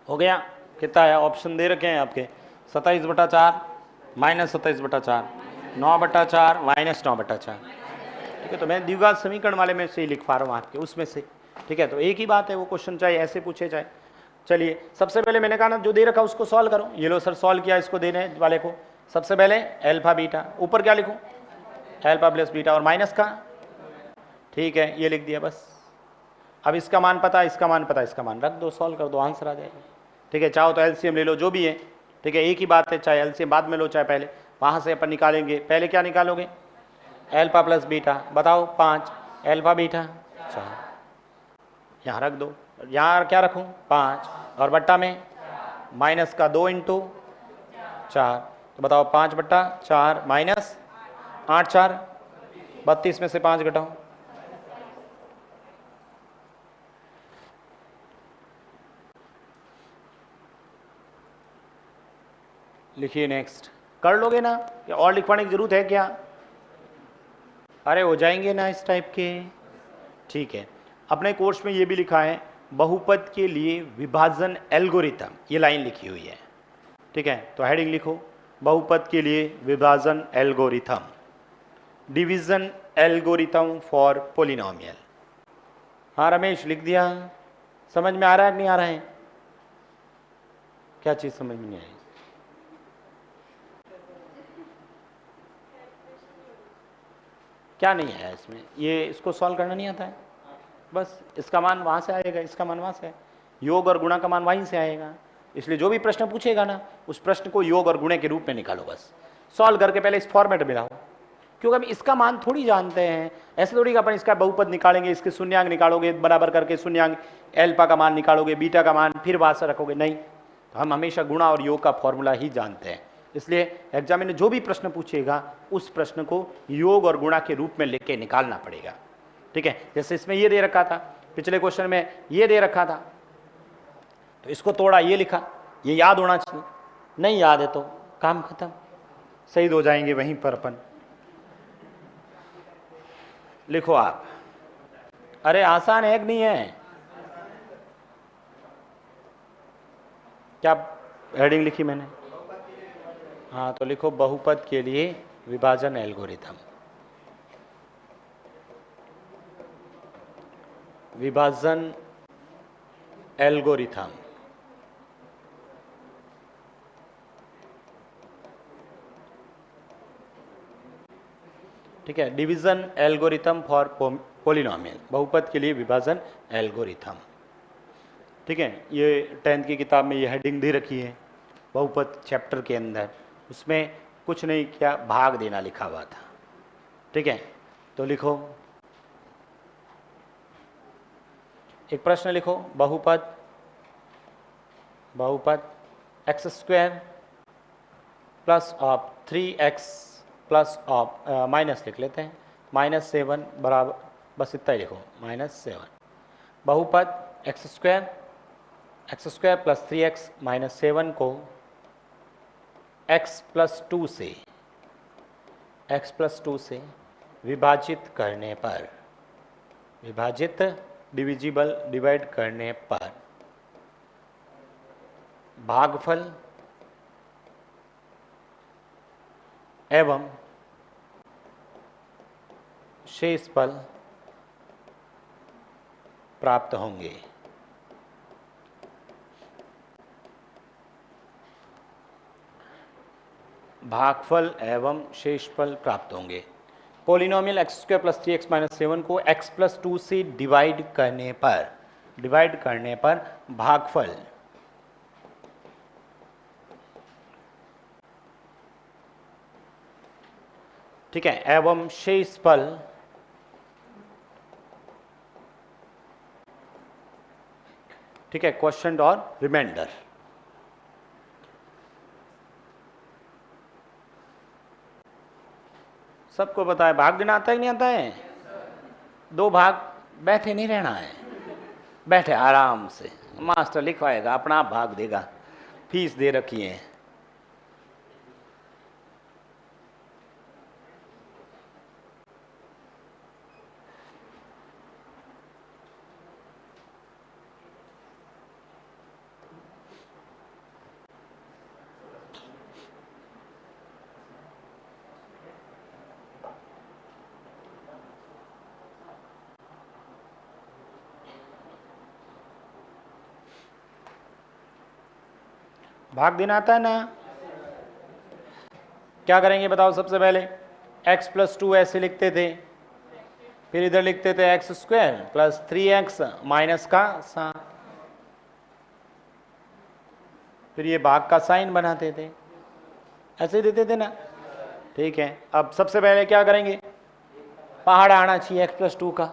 हो गया? कितना आया? ऑप्शन दे रखे हैं आपके, 27/4 माइनस 27/4, 9/4 माइनस 9/4। ठीक है, तो मैं द्विघात समीकरण वाले में से ही लिखवा रहा हूँ आपके, उसमें से। ठीक है, तो एक ही बात है, वो क्वेश्चन चाहे ऐसे पूछे चाहे। चलिए, सबसे पहले मैंने कहा ना जो दे रखा उसको सॉल्व करो। ये लो सर सॉल्व किया इसको देने वाले को। सबसे पहले अल्फा बीटा, ऊपर क्या लिखूँ, अल्फा प्लस बीटा और माइनस का, ठीक है ये लिख दिया बस। अब इसका मान पता, इसका मान पता, इसका मान रख दो, सॉल्व कर दो, आंसर आ जाएगा। ठीक है, चाहो तो एलसीएम ले लो, जो भी है। ठीक है, एक ही बात है, चाहे एलसीएम बाद में लो चाहे पहले, वहाँ से अपन निकालेंगे। पहले क्या निकालोगे, अल्फा प्लस बीटा, बताओ 5, अल्फा बीटा 4, यहाँ रख दो। यहाँ क्या रखूँ, 5, और बट्टा में माइनस का 2 इंटू 4, तो बताओ 5/4 माइनस 8 4 32 में से 5 घटाओ, लिखिए नेक्स्ट। कर लोगे ना, या और लिखवाने की जरूरत है क्या? अरे हो जाएंगे ना इस टाइप के। ठीक है, अपने कोर्स में ये भी लिखा है बहुपद के लिए विभाजन एल्गोरिथम, ये लाइन लिखी हुई है। ठीक है, तो हेडिंग लिखो बहुपद के लिए विभाजन algorithm, division algorithm for polynomial. हाँ रमेश लिख दिया, समझ में आ रहा है कि नहीं आ रहा है? क्या चीज समझ में नहीं आई? क्या नहीं आया इसमें? ये इसको सॉल्व करना नहीं आता है, बस इसका मान वहाँ से आएगा, इसका मान वहाँ से, योग और गुणा का मान वहीं से आएगा। इसलिए जो भी प्रश्न पूछेगा ना, उस प्रश्न को योग और गुणे के रूप में निकालो, बस सॉल्व करके पहले इस फॉर्मेट में लाओ, क्योंकि अभी इसका मान थोड़ी जानते हैं। ऐसे थोड़ी कि अपन इसका बहुपद निकालेंगे, इसके शून्यांक निकालोगे, बराबर करके शून्यांक अल्फा का मान निकालोगे, बीटा का मान फिर वहाँ से रखोगे, नहीं। तो हम हमेशा गुणा और योग का फॉर्मूला ही जानते हैं। इसलिए एग्जाम में जो भी प्रश्न पूछेगा उस प्रश्न को योग और गुणा के रूप में लेके निकालना पड़ेगा। ठीक है, जैसे इसमें ये दे रखा था, पिछले क्वेश्चन में ये दे रखा था, तो इसको तोड़ा, ये लिखा, ये याद होना चाहिए। नहीं याद है तो काम खत्म, शहीद हो जाएंगे वहीं पर अपन। लिखो आप। अरे आसान है कि नहीं है? क्या हेडिंग लिखी मैंने? हाँ, तो लिखो बहुपद के लिए विभाजन एल्गोरिथम। विभाजन एल्गोरिथम, ठीक है। डिवीजन एल्गोरिथम फॉर पॉलिनोमियल, बहुपद के लिए विभाजन एल्गोरिथम, ठीक है। ये 10th की किताब में ये हेडिंग दे रखी है बहुपद चैप्टर के अंदर। उसमें कुछ नहीं, क्या भाग देना लिखा हुआ था, ठीक है। तो लिखो, एक प्रश्न लिखो, बहुपद x square plus of 3x plus of minus लिख लेते हैं -7 बराबर, बस इतना ही लिखो -7। बहुपद एक्स स्क्वायर प्लस 3x -7 को x प्लस 2 से विभाजित करने पर, डिवाइड करने पर भागफल एवं शेषफल प्राप्त होंगे। भागफल एवं शेषफल प्राप्त होंगे। Polynomial x square plus 3x minus 7 को x प्लस 2 से डिवाइड करने पर भागफल ठीक है एवं शेषफल ठीक है, क्वेश्चन और रिमाइंडर। सबको पता है भाग देना आता है कि नहीं आता है? दो भाग, बैठे नहीं रहना है, बैठे आराम से, मास्टर लिखवाएगा, अपना आप भाग देगा, फीस दे रखी है। भाग देना आता है ना? क्या करेंगे बताओ? सबसे पहले x प्लस 2 ऐसे लिखते थे, फिर इधर लिखते थे x square plus 3x minus का 7, फिर ये भाग का साइन बनाते थे, ऐसे देते थे ना, ठीक है। अब सबसे पहले क्या करेंगे? पहाड़ा आना चाहिए x प्लस 2 का।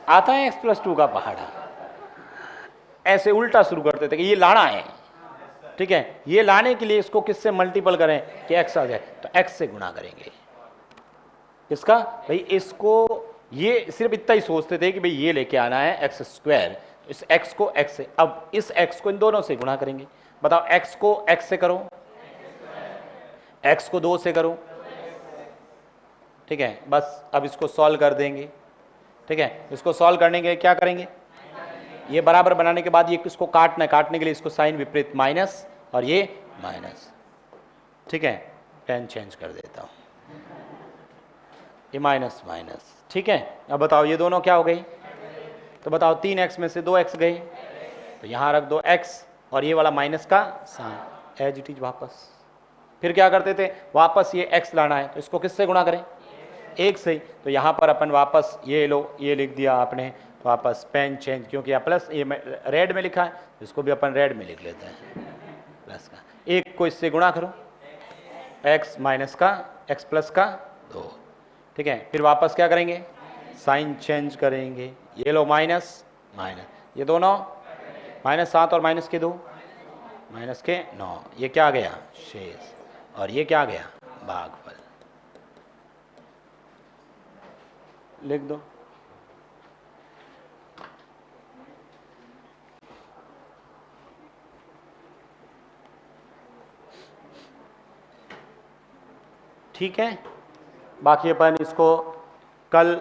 आता है x प्लस 2 का पहाड़ा? ऐसे उल्टा शुरू करते थे कि ये लाना है, ठीक है। ये लाने के लिए इसको किससे मल्टीपल करें कि x आ जाए, तो x से गुणा करेंगे। किसका भाई? इसको। ये सिर्फ इतना ही सोचते थे कि भाई ये लेके आना है एक्स स्क्वायर, इस x को x से, अब इस x को इन दोनों से गुणा करेंगे। बताओ, x को x से करो, x को 2 से करो, ठीक है। बस अब इसको सॉल्व कर देंगे, ठीक है। इसको सॉल्व करने के लिए क्या करेंगे? ये बराबर बनाने के बाद ये किसको काटना है, काटने के लिए इसको साइन विपरीत माइनस और ये माइनस, ठीक है। पेन चेंज कर देता हूं, ये माइनस माइनस, ठीक है। अब बताओ ये दोनों क्या हो गई? तो बताओ 3x में से 2x गए, तो यहां रख दो x और ये वाला माइनस का साइन एज इट इज वापस। फिर क्या करते थे? वापस ये x लाना है, तो इसको किससे गुणा करें? 1 से। तो यहां पर अपन वापस ये लो, ये लिख दिया आपने वापस, पेन चेंज, क्योंकि यहाँ प्लस ये रेड में लिखा है, इसको भी अपन रेड में लिख लेते हैं प्लस का। 1 को इससे गुणा करो, x माइनस का x प्लस का 2, ठीक है। फिर वापस क्या करेंगे? साइन चेंज करेंगे, ये लो माइनस माइनस, ये दोनों -7 और -2 -9, ये क्या आ गया? शेष, और ये क्या आ गया? भागफल। लिख दो। ठीक है, बाकी अपन इसको कल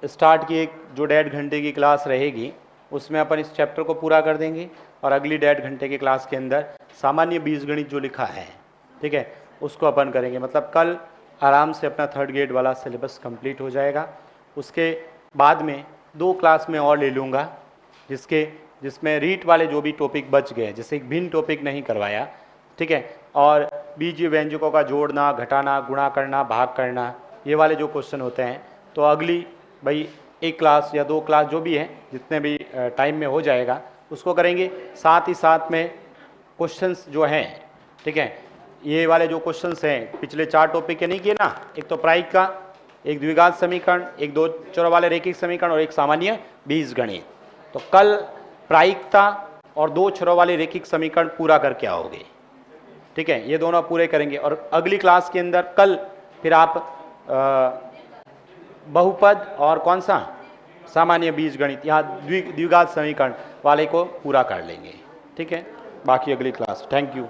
स्टार्ट की एक जो 1.5 घंटे की क्लास रहेगी उसमें अपन इस चैप्टर को पूरा कर देंगे और अगली 1.5 घंटे की क्लास के अंदर सामान्य बीजगणित जो लिखा है, ठीक है, उसको अपन करेंगे। मतलब कल आराम से अपना 3rd ग्रेड वाला सिलेबस कंप्लीट हो जाएगा। उसके बाद में 2 क्लास में और ले लूँगा जिसमें रीट वाले जो भी टॉपिक बच गए, जैसे एक भिन्न टॉपिक नहीं करवाया, ठीक है, और बीजीय व्यंजकों का जोड़ना, घटाना, गुणा करना, भाग करना, ये वाले जो क्वेश्चन होते हैं, तो अगली भाई 1 क्लास या 2 क्लास जो भी है, जितने भी टाइम में हो जाएगा उसको करेंगे। साथ ही साथ में क्वेश्चंस जो हैं, ठीक है, ये वाले जो क्वेश्चंस हैं पिछले 4 टॉपिक के नहीं किए ना, एक तो प्रायिकता, एक द्विघात समीकरण, एक 2 चरों वाले रैखिक समीकरण और एक सामान्य बीजगणित। तो कल प्रायिकता और 2 चरों वाले रैखिक समीकरण पूरा करके आओगे, ठीक है, ये दोनों पूरे करेंगे। और अगली क्लास के अंदर कल फिर आप बहुपद और कौन सा सामान्य बीजगणित या द्विघात समीकरण वाले को पूरा कर लेंगे, ठीक है। बाकी अगली क्लास। Thank you.